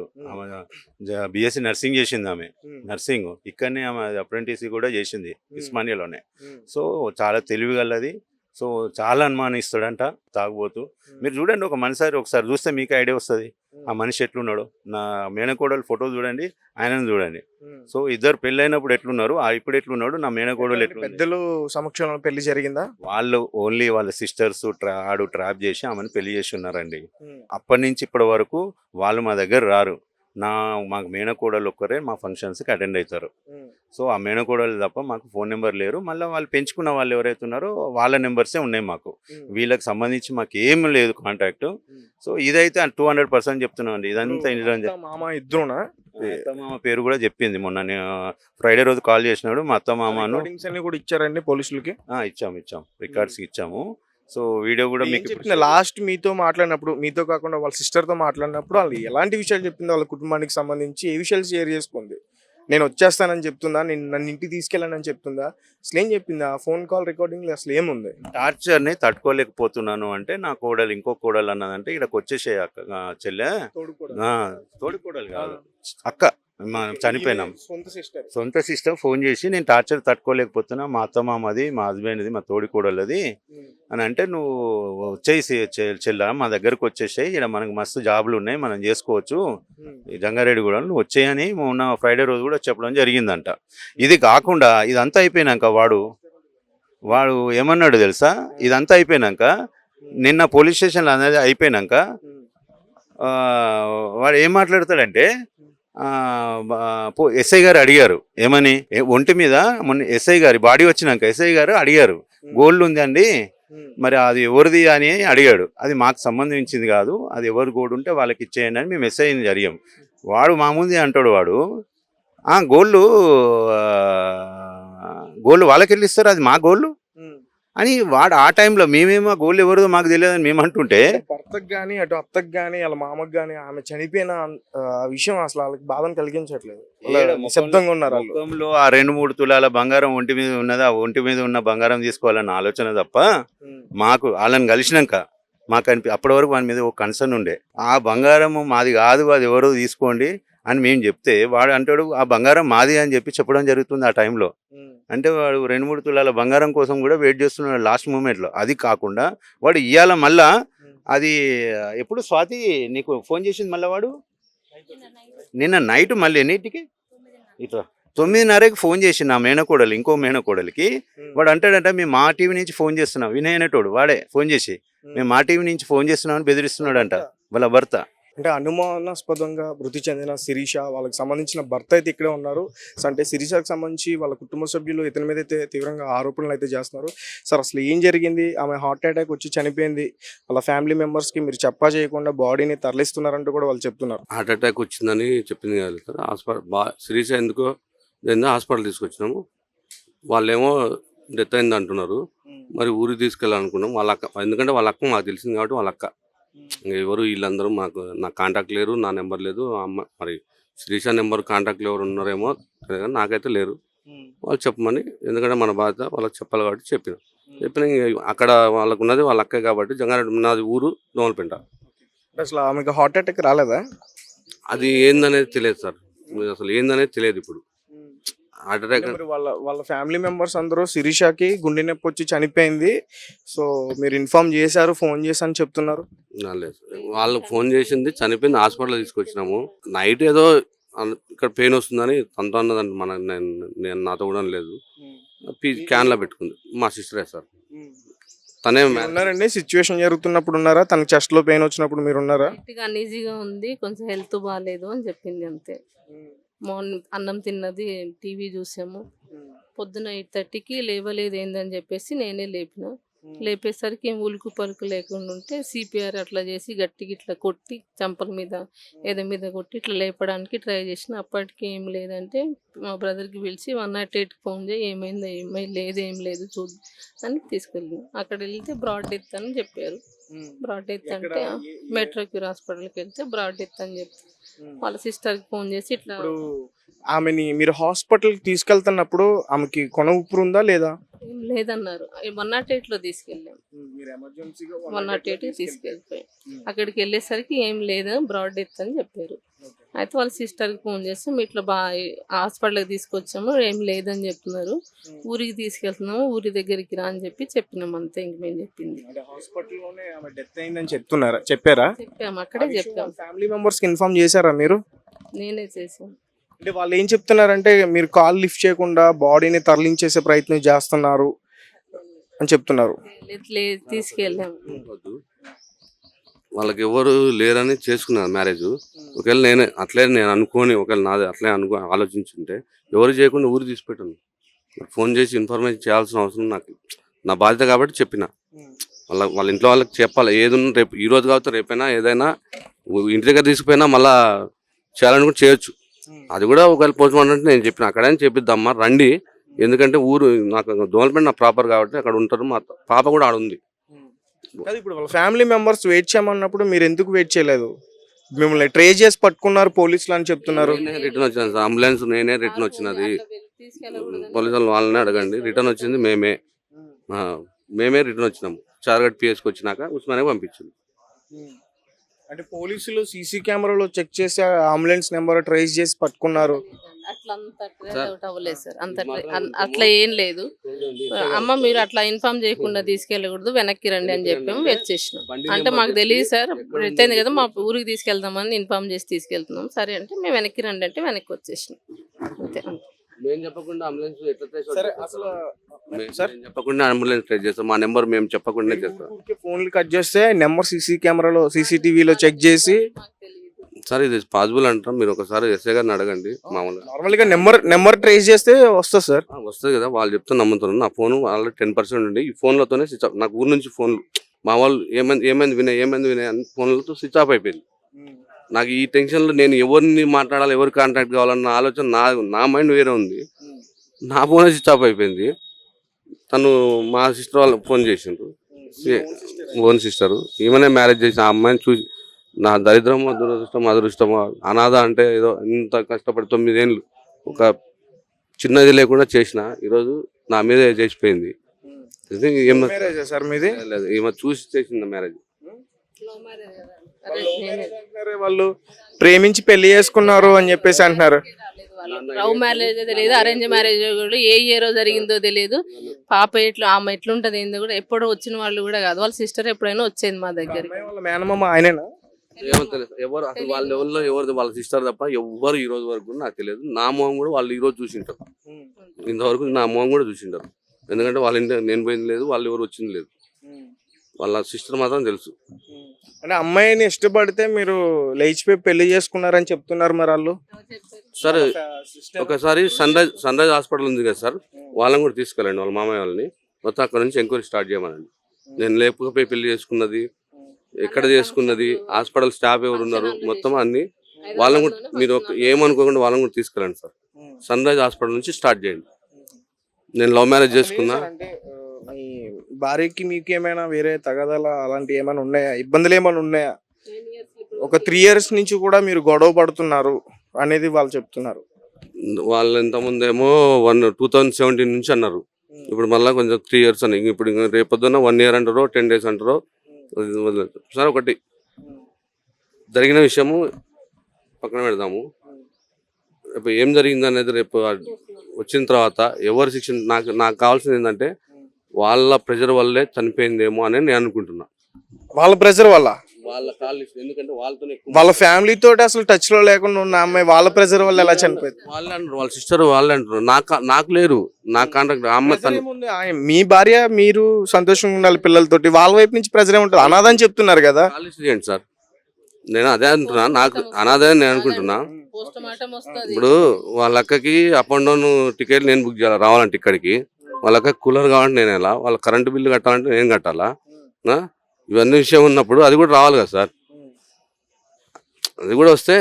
బిఎస్సి నర్సింగ్ చేసింది ఆమె. నర్సింగ్ ఇక్కడనే ఆమె అప్రెంటిస్ కూడా చేసింది ఉస్మానియాలోనే. సో చాలా తెలివిగలది. సో చాలా అనుమానిస్తాడంట తాగుబోతూ. మీరు చూడండి ఒక మనిషి ఒకసారి చూస్తే మీకు ఐడియా వస్తుంది ఆ మనిషి ఎట్లున్నాడు. నా మేనకోడలు ఫోటో చూడండి, ఆయనను చూడండి. సో ఇద్దరు పెళ్ళైనప్పుడు ఎట్లున్నారు, ఇప్పుడు ఎట్లున్నాడు, నా మేనకోడలు ఎట్లున్నారు. పెద్దలు సమక్షంలో పెళ్లి జరిగిందా? వాళ్ళు ఓన్లీ వాళ్ళ సిస్టర్స్ ఆడు ట్రాప్ చేసి ఆమెను పెళ్లి చేసి ఉన్నారండి. అప్పటి నుంచి ఇప్పటి వరకు వాళ్ళు మా దగ్గర రారు. మాకు మేనకోడలు ఒక్కరే మా ఫంక్షన్స్కి అటెండ్ అవుతారు. సో ఆ మేనకోడలు తప్ప మాకు ఫోన్ నెంబర్ లేరు. మళ్ళీ వాళ్ళు పెంచుకున్న వాళ్ళు ఎవరైతే ఉన్నారో వాళ్ళ నెంబర్సే ఉన్నాయి మాకు. వీళ్ళకి సంబంధించి మాకు ఏం లేదు కాంటాక్ట్. సో ఇదైతే 200% చెప్తున్నాం అండి. ఇదంతా మామ ఇద్దరునా? అత్తమామ పేరు కూడా చెప్పింది. మొన్న ఫ్రైడే రోజు కాల్ చేసినాడు మా అత్తమామను. అన్ని కూడా ఇచ్చారండి పోలీసులకి? ఇచ్చాం రికార్డ్స్ ఇచ్చాము. సో వీడియో కూడా మీకు లాస్ట్ మీతో మాట్లాడినప్పుడు, మీతో కాకుండా వాళ్ళ సిస్టర్ తో మాట్లాడినప్పుడు వాళ్ళు ఎలాంటి విషయాలు చెప్పింది? వాళ్ళ కుటుంబానికి సంబంధించి ఏ విషయాలు షేర్ చేసుకుంది? నేను వచ్చేస్తానని చెప్తుందా, నన్ను ఇంటికి తీసుకెళ్ళానని చెప్తుందా, అసలు ఏం చెప్పింది? ఆ ఫోన్ కాల్ రికార్డింగ్ అసలు ఏముంది? టార్చర్ని తట్టుకోలేకపోతున్నాను అంటే నా కోడలు, ఇంకో కోడలు అన్నదంటే ఇక్కడికి వచ్చేసే అక్క చెల్లె, తోడి కోడలు కాదు అక్క, చనిపోయినాం సొంత సిస్టర్ ఫోన్ చేసి నేను టార్చర్ తట్టుకోలేకపోతున్నా, మా అత్తమామది, మా హస్బెండ్ది, మా తోడి కోడలది అని అంటే, నువ్వు వచ్చేసి చెల్ల మా దగ్గరకు వచ్చేసాయి, ఇక్కడ మనకు మస్తు జాబులు ఉన్నాయి, మనం చేసుకోవచ్చు జంగారెడ్డి కూడా, నువ్వు వచ్చేయని మొన్న ఫ్రైడే రోజు కూడా చెప్పడం జరిగిందంట. ఇది కాకుండా ఇదంతా అయిపోయినాక వాడు ఏమన్నాడు తెలుసా? ఇదంతా అయిపోయినాక నిన్న పోలీస్ స్టేషన్లో అనేది అయిపోయినాక వాడు ఏం మాట్లాడతాడంటే, ఎస్ఐ గారు అడిగారు ఏమని, ఒంటి మీద మొన్న ఎస్ఐ గారి బాడీ వచ్చినాక ఎస్ఐ గారు అడిగారు, గోల్డ్ ఉంది అండి మరి అది ఎవరిది అని అడిగాడు. అది మాకు సంబంధించింది కాదు, అది ఎవరు గోల్డ్ ఉంటే వాళ్ళకి ఇచ్చేయండి అని మేము ఎస్ఐని జరిగాం. వాడు మా ముందే అంటాడు, వాడు గోల్డ్ వాళ్ళకి వెళ్ళి ఇస్తారు, అది మా గోల్డ్ అని వాడు ఆ టైంలో మేమేమో గోల్డ్ ఎవరిదో మాకు తెలియదని మేము అంటుంటే, భర్తకు కానీ అటు అత్తకు కానీ వాళ్ళ మామకు కానీ ఆమె చనిపోయిన విషయం అసలు వాళ్ళకి బాధను కలిగించట్లేదు. శబ్దంగా ఉన్నారు. ముఖంలో ఆ 2-3 తులాల బంగారం ఒంటి మీద ఉన్నది, ఆ ఒంటి మీద ఉన్న బంగారం తీసుకోవాలన్న ఆలోచన తప్ప మాకు వాళ్ళని కలిసినాక మాకు అప్పటి వరకు వాని మీద ఒక కన్సర్న్ ఉండే, ఆ బంగారం మాది కాదు, అది ఎవరో తీసుకోండి అని మేము చెప్తే వాడు అంటాడు ఆ బంగారం మాది అని చెప్పి చెప్పడం జరుగుతుంది ఆ టైంలో. అంటే వాడు 2-3 తులాల బంగారం కోసం కూడా వెయిట్ చేస్తున్నాడు లాస్ట్ మూమెంట్లో. అది కాకుండా వాడు ఇవాళ మళ్ళా అది ఎప్పుడు స్వాతి నీకు ఫోన్ చేసింది మళ్ళీ వాడు నిన్న నైట్ మళ్ళీ ఎన్నింటికి ఇట్లా 9:30కి ఫోన్ చేసి నా మేనకోడలు, ఇంకో మేనకోడలికి వాడు అంటాడంట, మేము మా టీవీ నుంచి ఫోన్ చేస్తున్నాం. వినయ్ అనేటోడు వాడే ఫోన్ చేసి మేము మా టీవీ నుంచి ఫోన్ చేస్తున్నామని బెదిరిస్తున్నాడు అంట వాళ్ళ భర్త. అంటే అనుమానాస్పదంగా మృతి చెందిన శిరీష వాళ్ళకి సంబంధించిన భర్త అయితే ఇక్కడే ఉన్నారు. అంటే శిరీషకు సంబంధించి వాళ్ళ కుటుంబ సభ్యులు ఇతని మీద అయితే తీవ్రంగా ఆరోపణలు అయితే చేస్తున్నారు. సార్ అసలు ఏం జరిగింది? ఆమె హార్ట్ అటాక్ వచ్చి చనిపోయింది, వాళ్ళ ఫ్యామిలీ మెంబర్స్కి మీరు చెప్పా చేయకుండా బాడీని తరలిస్తున్నారంటూ కూడా వాళ్ళు చెప్తున్నారు. హార్ట్ అటాక్ వచ్చిందని చెప్పింది కదా సార్. శిరీష ఎందుకో హాస్పిటల్ తీసుకొచ్చినాము, వాళ్ళేమో డెత్ అయింది అంటున్నారు. మరి ఊరికి తీసుకెళ్ళాలనుకున్నాం వాళ్ళ అక్క, ఎందుకంటే వాళ్ళ అక్క మాకు తెలిసింది కాబట్టి వాళ్ళ అక్క. ఎవరు వీళ్ళందరూ నాకు కాంటాక్ట్ లేరు, నా నెంబర్ లేదు. అమ్మ మరి శిరీష నెంబర్ కాంటాక్ట్లు ఎవరు ఉన్నారేమో కానీ నాకైతే లేరు. వాళ్ళు చెప్పమని, ఎందుకంటే మన బాధ్యత వాళ్ళకి చెప్పాలి కాబట్టి చెప్పిన అక్కడ వాళ్ళకు ఉన్నది వాళ్ళ అక్క కాబట్టి జంగారెడ్డి, నాది ఊరు దోమలపేట. అసలు ఆమెకు హార్ట్ అటాక్ రాలేదా? అది ఏందనేది తెలియదు సార్, అసలు ఏందనేది తెలియదు ఇప్పుడు. హార్ట్ అటాక్ వాళ్ళ ఫ్యామిలీ మెంబర్స్ అందరూ శిరీషకి గుండె నొప్పి వచ్చి చనిపోయింది, సో మీరు ఇన్ఫార్మ్ చేశారు, ఫోన్ చేశాను చెప్తున్నారు. లేదు, వాళ్ళు ఫోన్ చేసింది చనిపోయింది, హాస్పిటల్ తీసుకొచ్చినాము. నైట్ ఏదో ఇక్కడ పెయిన్ వస్తుందని తనతో అన్నదండి, నేను నాతో కూడా లేదు. క్యాన్లో పెట్టుకుంది మా సిస్టరే సార్. తనే ఉన్నారండి సిచ్యువేషన్ జరుగుతున్నప్పుడు ఉన్నారా? తన చెస్ట్ లో పెయిన్ వచ్చినప్పుడు మీరు ఉన్నారా? అన్ఈజీగా ఉంది, కొంచెం హెల్త్ బాగాలేదు అని చెప్పింది అంతే. మార్నింగ్ అన్నం తిన్నది, టీవీ చూసాము. పొద్దున 8:30కి లేవలేదు ఏందని చెప్పేసి నేనే లేపిన. లేపేసరికి ఏం ఉలుకు పలుకు లేకుండా ఉంటే సిపిఆర్ అట్లా చేసి గట్టిగా ఇట్లా కొట్టి చంపల మీద ఏదో మీద కొట్టి ఇట్లా లేపడానికి ట్రై చేసిన. అప్పటికి ఏం లేదంటే మా బ్రదర్కి పిలిచి 108కి ఫోన్ చేయి, ఏమైందో ఏం లేదు చూద్దాం అని తీసుకెళ్ళింది. అక్కడ వెళ్తే బ్రాడ్ డెత్ అని చెప్పారు. బ్రాడ్ డెత్ అంటే మెట్రో క్యూర్ హాస్పిటల్కి వెళ్తే బ్రాడ్ డెత్ అని చెప్పి వాళ్ళ సిస్టర్కి ఫోన్ చేసి ఇట్లా ఆమెని మీరు హాస్పిటల్కి తీసుకెళ్తున్నప్పుడు ఆమెకి కొన ఊపిరి ఉందా లేదా? ఏం లేదన్నారు. 108లో తీసుకెళ్ళాం. మీరు ఎమర్జెన్సీగా 108 తీసుకెళ్ళిపోయాం. అక్కడికి వెళ్ళేసరికి ఏం లేదు, బ్రాడ్ డెత్ అని చెప్పారు. అయితే వాళ్ళ సిస్టర్కి ఫోన్ చేసి మేము ఇట్లా హాస్పిటల్కి తీసుకొచ్చాము, ఏం లేదని చెప్తున్నారు, ఊరికి తీసుకెళ్తున్నాము, ఊరి దగ్గరికి రా అని చెప్పినాం అంతే. ఇంక మేము చెప్పింది అంటే హాస్పిటల్లోనే ఆమె డెత్ అయిందని చెప్పారా? చెప్పాము, అక్కడే చెప్పాము. ఫ్యామిలీ మెంబర్స్కి ఇన్ఫార్మ్ చేశారా మీరు? నేనే చేసాను. అంటే వాళ్ళు ఏం చెప్తున్నారంటే మీరు కాల్ లిఫ్ట్ చేయకుండా బాడీని తరలించేసే ప్రయత్నం చేస్తున్నారు అని చెప్తున్నారు. తీసుకెళ్ళాము. వాళ్ళకి ఎవరు లేరని చేసుకున్నారు మ్యారేజ్. ఒకవేళ నేను అనుకోని ఒకవేళ నాది అట్లే ఆలోచించుంటే ఎవరు చేయకుండా ఊరు తీసిపెట్టాను. ఫోన్ చేసి ఇన్ఫర్మేషన్ చేయాల్సిన అవసరం నాకు, నా బాధ్యత కాబట్టి చెప్పిన. వాళ్ళ ఇంట్లో వాళ్ళకి చెప్పాలి, ఏది ఉన్నా రేపు ఈ రోజు కాబట్టి రేపైనా ఏదైనా ఇంటి దగ్గర తీసుకుపోయినా మళ్ళా చేయాలని కూడా చేయొచ్చు. అది కూడా ఒకవేళ పోస్ట్ మార్టం అంటే నేను చెప్పిన అక్కడే చెప్పిద్దామా రండి, ఎందుకంటే ఊరు నాకు దోమలపేట నా ప్రాపర్ కాబట్టి అక్కడ ఉంటారు, మా పాప కూడా ఆడ ఉంది. కాదు, ఇప్పుడు వాళ్ళ ఫ్యామిలీ మెంబర్స్ వెయిట్ చేయమన్నప్పుడు మీరు ఎందుకు వెయిట్ చేయలేదు? మిమ్మల్ని ట్రేస్ చేసి పట్టుకున్నారు పోలీసులు అని చెప్తున్నారు. నేనే రిటర్న్ వచ్చిన అంబులెన్స్, నేనే రిటర్న్ వచ్చినది. పోలీసులు వాళ్ళనే అడగండి. రిటర్న్ వచ్చింది మేమే రిటర్న్ వచ్చినాము. చార్గట్ పిఎస్కి వచ్చినాక ఉస్మానియాకి పంపించింది. అంటే పోలీసులు సీసీ కెమెరాలో చెక్ చేసి అంబులెన్స్ నెంబర్ ట్రేస్ చేసి పట్టుకున్నారు. అవ్వలేదు సార్, అట్లా ఏం లేదు. అమ్మ మీరు అట్లా ఇన్ఫార్మ్ చేయకుండా తీసుకెళ్ళకూడదు, వెనక్కి రండి అని చెప్పాము, వచ్చేసినాం. అంటే మాకు తెలియదు సార్, ఎత్తైంది కదా మా ఊరికి తీసుకెళ్దామని ఇన్ఫార్మ్ చేసి తీసుకెళ్తున్నాం. సరే అంటే మేము వెనక్కి రండి అంటే వెనక్కి వచ్చేసినాం అంతే. మేము చెప్పకుండా అంబులెన్స్ సార్ చెప్పకుండా అంబులెన్స్ ట్రై చేస్తాం, మా నెంబర్ మేము చెప్పకుండా చేస్తాం. ఫోన్లు కట్ చేస్తే నెంబర్ సీసీటీవీలో చెక్ చేసి సార్ ఇది పాసిబుల్ అంటాం. మీరు ఒకసారి ఎస్ఐ గారిని అడగండి. మామూలుగా నార్మల్గా నెంబర్ ట్రేస్ చేస్తే వస్తుంది సార్. వస్తుంది కదా, వాళ్ళు చెప్తే నమ్ముతున్నాను. నా ఫోన్ ఆల్రెడీ 10% ఉండి ఈ ఫోన్లతోనే స్విచ్ ఆఫ్. నాకు ఊరు నుంచి ఫోన్లు మా వాళ్ళు ఏమైంది వినయ్ అని ఫోన్లతో స్విచ్ ఆఫ్ అయిపోయింది. నాకు ఈ టెన్షన్లో నేను ఎవరిని మాట్లాడాలి, ఎవరు కాంటాక్ట్ కావాలన్న ఆలోచన నా మైండ్ వేరే ఉంది. నా ఫోన్ స్విచ్ ఆఫ్ అయిపోయింది. తను మా సిస్టర్ వాళ్ళు ఫోన్ చేసిండ్రు, ఓన్ సిస్టరు. ఈమెనే మ్యారేజ్ చేసిన ఆ అమ్మాయిని చూసి నా దరిద్రమో అదృష్టమో అనాథ అంటే ఏదో ఇంత కష్టపడి 9 ఏళ్ళు ఒక చిన్నది లేకుండా చేసిన ఈరోజు నా మీద చేసిపోయింది. సార్ మీది లేదు, ఈమె చూసి చేసింది మ్యారేజ్. వాళ్ళు ప్రేమించి పెళ్లి చేసుకున్నారు అని చెప్పేసి అంటున్నారు. లవ్ మ్యారేజ్ తెలియదు, అరేంజ్ మ్యారేజ్ కూడా ఏ ఇయర్ జరిగిందో తెలియదు. పాప ఆమె ఎట్లుంటది ఏందో కూడా ఎప్పుడో వచ్చిన వాళ్ళు కూడా కాదు, వాళ్ళ సిస్టర్ ఎప్పుడైనా వచ్చేది మా దగ్గరికి. వాళ్ళ మేనమామ ఆయనేనా? ఏమో తెలియదు, ఎవరు అసలు వాళ్ళ లెవెల్లో ఎవరు వాళ్ళ సిస్టర్ తప్ప ఎవరు ఈ రోజు వరకు నాకు తెలియదు. నా మొహం కూడా వాళ్ళు ఈ రోజు చూసింటారు, ఇంతవరకు నా మొహం కూడా చూసింటారు. ఎందుకంటే వాళ్ళ ఇంటి నేను పోయింది లేదు, వాళ్ళు ఎవరు వచ్చింది లేదు. వాళ్ళ సిస్టర్ మాత్రం తెలుసు. అంటే అమ్మాయిని ఇష్టపడితే మీరు లేచిపోయి పెళ్లి చేసుకున్నారని చెప్తున్నారు మరి వాళ్ళు. సరే ఒకసారి సన్ రైజ్ హాస్పిటల్ ఉంది కదా సార్, వాళ్ళని కూడా తీసుకెళ్ళండి, వాళ్ళ మామయ్య వాళ్ళని. మొత్తం అక్కడ నుంచి ఎంక్వైరీ స్టార్ట్ చేయమనండి. నేను లేకపోయి పెళ్లి చేసుకున్నది, ఎక్కడ చేసుకున్నది, హాస్పిటల్ స్టాఫ్ ఎవరు ఉన్నారు, మొత్తం అన్ని వాళ్ళని కూడా మీరు ఏమనుకోకుండా వాళ్ళని కూడా తీసుకెళ్ళండి సార్. సన్ రైజ్ హాస్పిటల్ నుంచి స్టార్ట్ చేయండి. నేను లవ్ మ్యారేజ్ చేసుకున్నా. మీ భార్యకి మీకు ఏమైనా వేరే తగదల అలాంటి ఏమైనా ఉన్నాయా, ఇబ్బందులు ఏమైనా ఉన్నాయా? ఒక 3 years నుంచి కూడా మీరు గొడవ పడుతున్నారు అనేది వాళ్ళు చెప్తున్నారు. వాళ్ళు ఇంతకుముందేమో 2017 నుంచి అన్నారు, ఇప్పుడు మళ్ళీ కొంచెం 3 years అని. ఇప్పుడు రేపొద్దున 1 year అంటారో 10 days అంటారో. సార్ ఒకటి జరిగిన విషయము పక్కన పెడదాము, రేపు ఏం జరిగింది అనేది రేపు వచ్చిన తర్వాత ఎవరి శిక్షణ. నాకు కావాల్సింది ఏంటంటే వాళ్ళ ప్రెజర్ వల్లే చనిపోయిందేమో అని నేను అనుకుంటున్నా. వాళ్ళ ప్రెజర్ వల్ల, వాళ్ళ కాళ్ళు, ఎందుకంటే వాళ్ళ ఫ్యామిలీ తోటి అసలు టచ్ లో లేకుండా ఉన్న అమ్మాయి వాళ్ళ ప్రెజర్ వల్ల ఎలా చనిపోయింది? వాళ్ళే అంటారు, వాళ్ళ సిస్టర్ వాళ్ళే అంటారు. నాకు లేరు, నా కాంటాక్ట్ అమ్మాయి. మీ భార్య మీరు సంతోషంగా ఉండాలి పిల్లలతోటి, వాళ్ళ వైపు నుంచి ప్రెజర్ ఏముంటుంది? అనాథని చెప్తున్నారు కదా. చేయండి సార్, నేను అదే అంటున్నా. నాకు అనాథ నేను అనుకుంటున్నా. ఇప్పుడు వాళ్ళ అక్కకి అప్ అండ్ డౌన్ టికెట్ నేను బుక్ చేయాలి రావాలంటే ఇక్కడికి. వాళ్ళ అక్కకి కూలర్ కావాలంటే నేను ఎలా, వాళ్ళ కరెంటు బిల్లు కట్టాలంటే నేను కట్టాలా? ఇవన్నీ విషయం ఉన్నప్పుడు అది కూడా రావాలి కదా సార్. అది కూడా వస్తే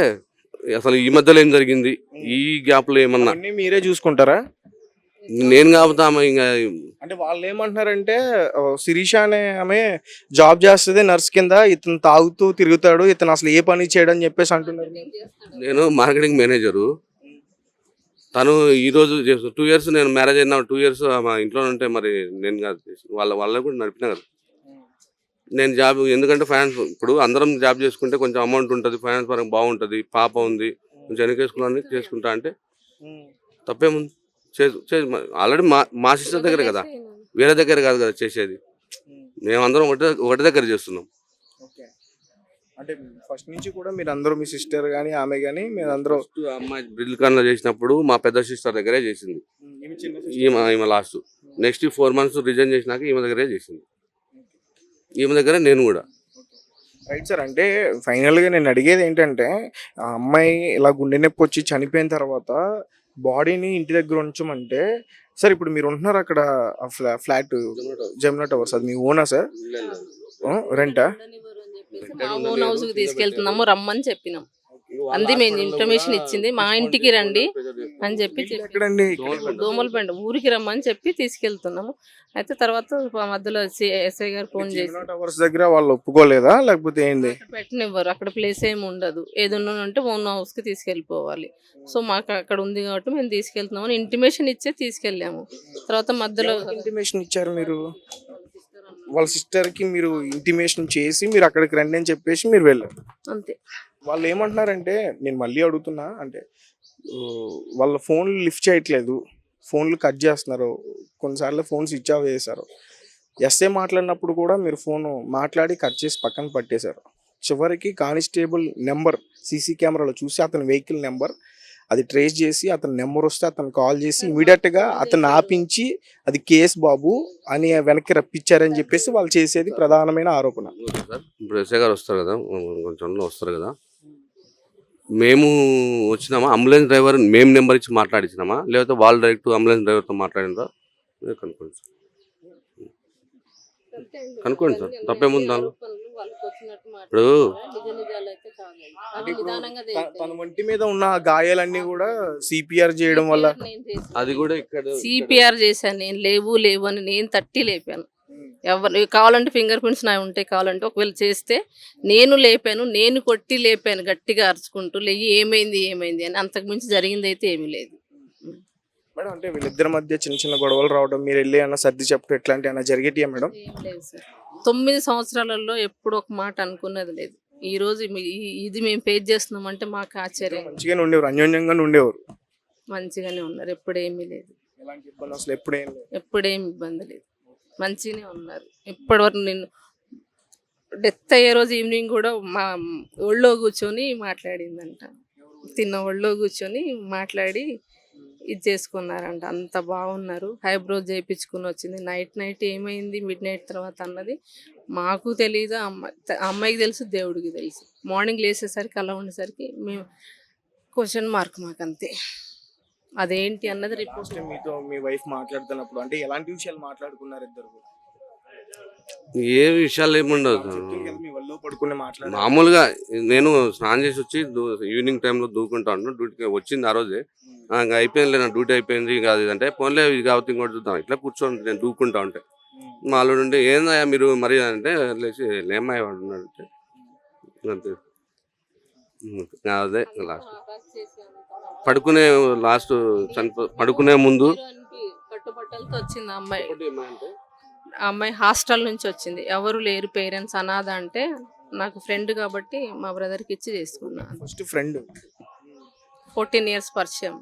అసలు ఈ మధ్యలో ఏం జరిగింది, ఈ గ్యాప్ లో ఏమన్నా మీరే చూసుకుంటారా? నేను కాకపోతే ఆమె ఇంకా అంటే వాళ్ళు ఏమంటున్నారంటే శిరీష అనే ఆమె జాబ్ చేస్తుంది నర్స్ కింద, ఇతను తాగుతూ తిరుగుతాడు, ఇతను అసలు ఏ పని చేయడని చెప్పేసి అంటున్నారు. నేను మార్కెటింగ్ మేనేజరు, తను ఈ రోజు 2 ఇయర్స్ నేను మ్యారేజ్ అయినా 2 ఇయర్స్ మా ఇంట్లో ఉంటే మరి నేను కాదు వాళ్ళ కూడా నడిపినా కదా. నేను జాబ్ ఎందుకంటే ఫైనాన్స్ ఇప్పుడు అందరం జాబ్ చేసుకుంటే కొంచెం అమౌంట్ ఉంటుంది, ఫైనాన్స్ పరంగా బాగుంటుంది, పాప ఉంది, కొంచెం వెనకేసుకుని చేసుకుంటా అంటే తప్పేముంది. ఆల్రెడీ మా సిస్టర్ దగ్గరే కదా, వేరే దగ్గర కాదు కదా చేసేది. మేమందరం ఒకటి దగ్గర చేస్తున్నాం. ఓకే. అంటే ఫస్ట్ నుంచి కూడా మీరు అందరూ మీ సిస్టర్ కానీ ఆమె కానీ మీరు అందరూ ఫస్ట్ అమ్మాయి బ్రిల్ ఖాన్లో చేసినప్పుడు మా పెద్ద సిస్టర్ దగ్గరే చేసింది. ఈమె లాస్ట్ నెక్స్ట్ 4 months రిజైన్ చేసినాక ఈమె దగ్గరే చేసింది. ఈమె దగ్గర నేను కూడా. Right sir. అంటే ఫైనల్గా నేను అడిగేది ఏంటంటే ఆ అమ్మాయి ఇలా గుండె నొప్పి వచ్చి చనిపోయిన తర్వాత బాడీని ఇంటి దగ్గర ఉంచమంటే సార్ ఇప్పుడు మీరు ఉంటున్నారు అక్కడ ఫ్లాట్ జమునా టవర్స్, అది మీ ఓనా సార్? రెంటా? మా ఓన్ హౌస్ కి తీసుకెళ్తున్నాము రమ్మని చెప్పినాం. అంది మేము ఇన్ఫర్మేషన్ ఇచ్చింది, మా ఇంటికి రండి అని చెప్పి ఎక్కడండి? దోమలపండి ఊరికి రమ్మని చెప్పి తీసుకెళ్తున్నాము. అయితే తర్వాత మధ్యలో ఎస్ఐ గారు ఫోన్ చేసి జమునా టవర్స్ దగ్గర వాళ్ళు ఒప్పుకోలేదా లేకపోతే ఏంది? పెట్టనివ్వరు, అక్కడ ప్లేస్ ఏమి ఉండదు, ఏదన్నా ఉంటే ఓన్ హౌస్ కి తీసుకెళ్ళిపోవాలి. సో మాకు అక్కడ ఉంది కాబట్టి మేము తీసుకెళ్తున్నామని ఇంటిమేషన్ ఇచ్చే తీసుకెళ్ళాము. తర్వాత మధ్యలో ఇంటిమేషన్ ఇచ్చారు మీరు? వాళ్ళ సిస్టర్ కి మీరు ఇంటిమేషన్ చేసి మీరు అక్కడికి రండి అని చెప్పేసి మీరు వెళ్ళారు అంతే. వాళ్ళు ఏమంటున్నారంటే నేను మళ్ళీ అడుగుతున్నా, అంటే వాళ్ళ ఫోన్లు లిఫ్ట్ చేయట్లేదు, ఫోన్లు కట్ చేస్తున్నారు, కొన్నిసార్లు ఫోన్ స్విచ్ ఆఫ్ చేశారు. ఎస్ఏ మాట్లాడినప్పుడు కూడా మీరు ఫోన్ మాట్లాడి కట్ చేసి పక్కన పట్టేశారు. చివరికి కానిస్టేబుల్ నెంబర్ సీసీ కెమెరాలో చూసి అతని వెహికల్ నెంబర్ అది ట్రేస్ చేసి అతని నెంబర్ వస్తే అతను కాల్ చేసి ఇమీడియట్గా అతను ఆపించి అది కేసు బాబు అని వెనక్కి రప్పించారని చెప్పేసి వాళ్ళు చేసేది ప్రధానమైన ఆరోపణ. ఇప్పుడు ఎస్ఐ గారు వస్తారు కదా, కొంచెం వస్తారు కదా, మేము వచ్చినామా అంబులెన్స్ డ్రైవర్ మేము నెంబర్ ఇచ్చి మాట్లాడించినామా లేకపోతే వాళ్ళు డైరెక్ట్ అంబులెన్స్ డ్రైవర్తో మాట్లాడినరా కనుక్కోండి సార్. కనుక్కోండి సార్, తప్పేముంది దానిలో. ఇప్పుడు తన ఒంటి మీద ఉన్న గాయాలన్నీ కూడా సిపిఆర్ చేయడం వల్ల అది కూడా ఇక్కడ సిపిఆర్ చేశాను నేను, లేవు అని నేను తట్టి లేపాను. ఎవరు కావాలంటే ఫింగర్ ప్రింట్స్ నా ఉంటాయి, కావాలంటే ఒకవేళ చేస్తే నేను లేపాను, నేను కొట్టి లేపాను గట్టిగా అరుచుకుంటూ, ఏమైంది అని. అంతకుమించి జరిగింది అయితే ఏమీ లేదు మేడం. అంటే వీళ్ళిద్దరి మధ్య చిన్న గొడవలు రావడం, మీరు వెళ్ళి అన్న సర్ది చెప్పడం ఇట్లాంటి అన్న జరిగేటియా మేడం? ఏం లేదు సార్. 9 సంవత్సరాలలో ఎప్పుడు ఒక మాట అనుకున్నది లేదు. ఈ రోజు ఇది మేము ఫేస్ చేస్తున్నామంటే మాకు ఆశ్చర్యం. మంచిగానే ఉండేవారు, అన్యోన్యంగా ఉండేవారు, మంచిగానే ఉన్నారు, ఎప్పుడేమీ లేదు, ఎలాంటి ఇబ్బంది అసలు ఎప్పుడేం లేదు, ఎప్పుడేమి ఇబ్బంది లేదు, మంచిగానే ఉన్నారు. ఇప్పటివరకు నేను డెత్ అయ్యే రోజు ఈవినింగ్ కూడా మా ఒళ్ళో కూర్చొని మాట్లాడిందంట, తిన్న ఒళ్ళో కూర్చొని మాట్లాడి ఇది చేసుకున్నారంట. అంత బాగున్నారు. హైబ్రోస్ చేయించుకుని వచ్చింది. నైట్ ఏమైంది మిడ్ నైట్ తర్వాత అన్నది మాకు తెలియదు, అమ్మాయికి తెలుసు, దేవుడికి తెలుసు. మార్నింగ్ లేచేసరికి అలా ఉండేసరికి మేము క్వశ్చన్ మార్క్ మాకు అంతే, అదేంటి అన్నది రిపోర్ట్. మీతో మీ వైఫ్ మాట్లాడుతున్నప్పుడు అంటే ఎలాంటి విషయాలు మాట్లాడుకున్నారు ఇద్దరు? ఏ విషయాలు ఏముండదు, మీ వల్ల పడుకుని మాట్లాడారు మామూలుగా. నేను స్నానం చేసి వచ్చి ఈవినింగ్ టైంలో దూకుంటాను, డ్యూటీకి వచ్చింది ఆ రోజే. ఇంకా అయిపోయింది, నా డ్యూటీ అయిపోయింది కాదు అంటే ఫోన్లే ఇది కాబట్టి ఇంకోటి చూద్దాం ఇట్లా కూర్చోండి, నేను దూకుంటా ఉంటే మా వాళ్ళు ఉంటే ఏందయ్యా మీరు మరి అంటే లేచి ఏమయ్యా అంటే అంతే. అదే లాస్ట్ పడుకునే ముందు కట్టుబట్టలతో వచ్చింది ఆ అమ్మాయి హాస్టల్ నుంచి వచ్చింది. ఎవరు లేరు, పేరెంట్స్ అనాథ అంటే నాకు ఫ్రెండ్ కాబట్టి మా బ్రదర్కి ఇచ్చి చేసుకున్నాను. ఫస్ట్ ఫ్రెండ్ 14 years పరిచయం.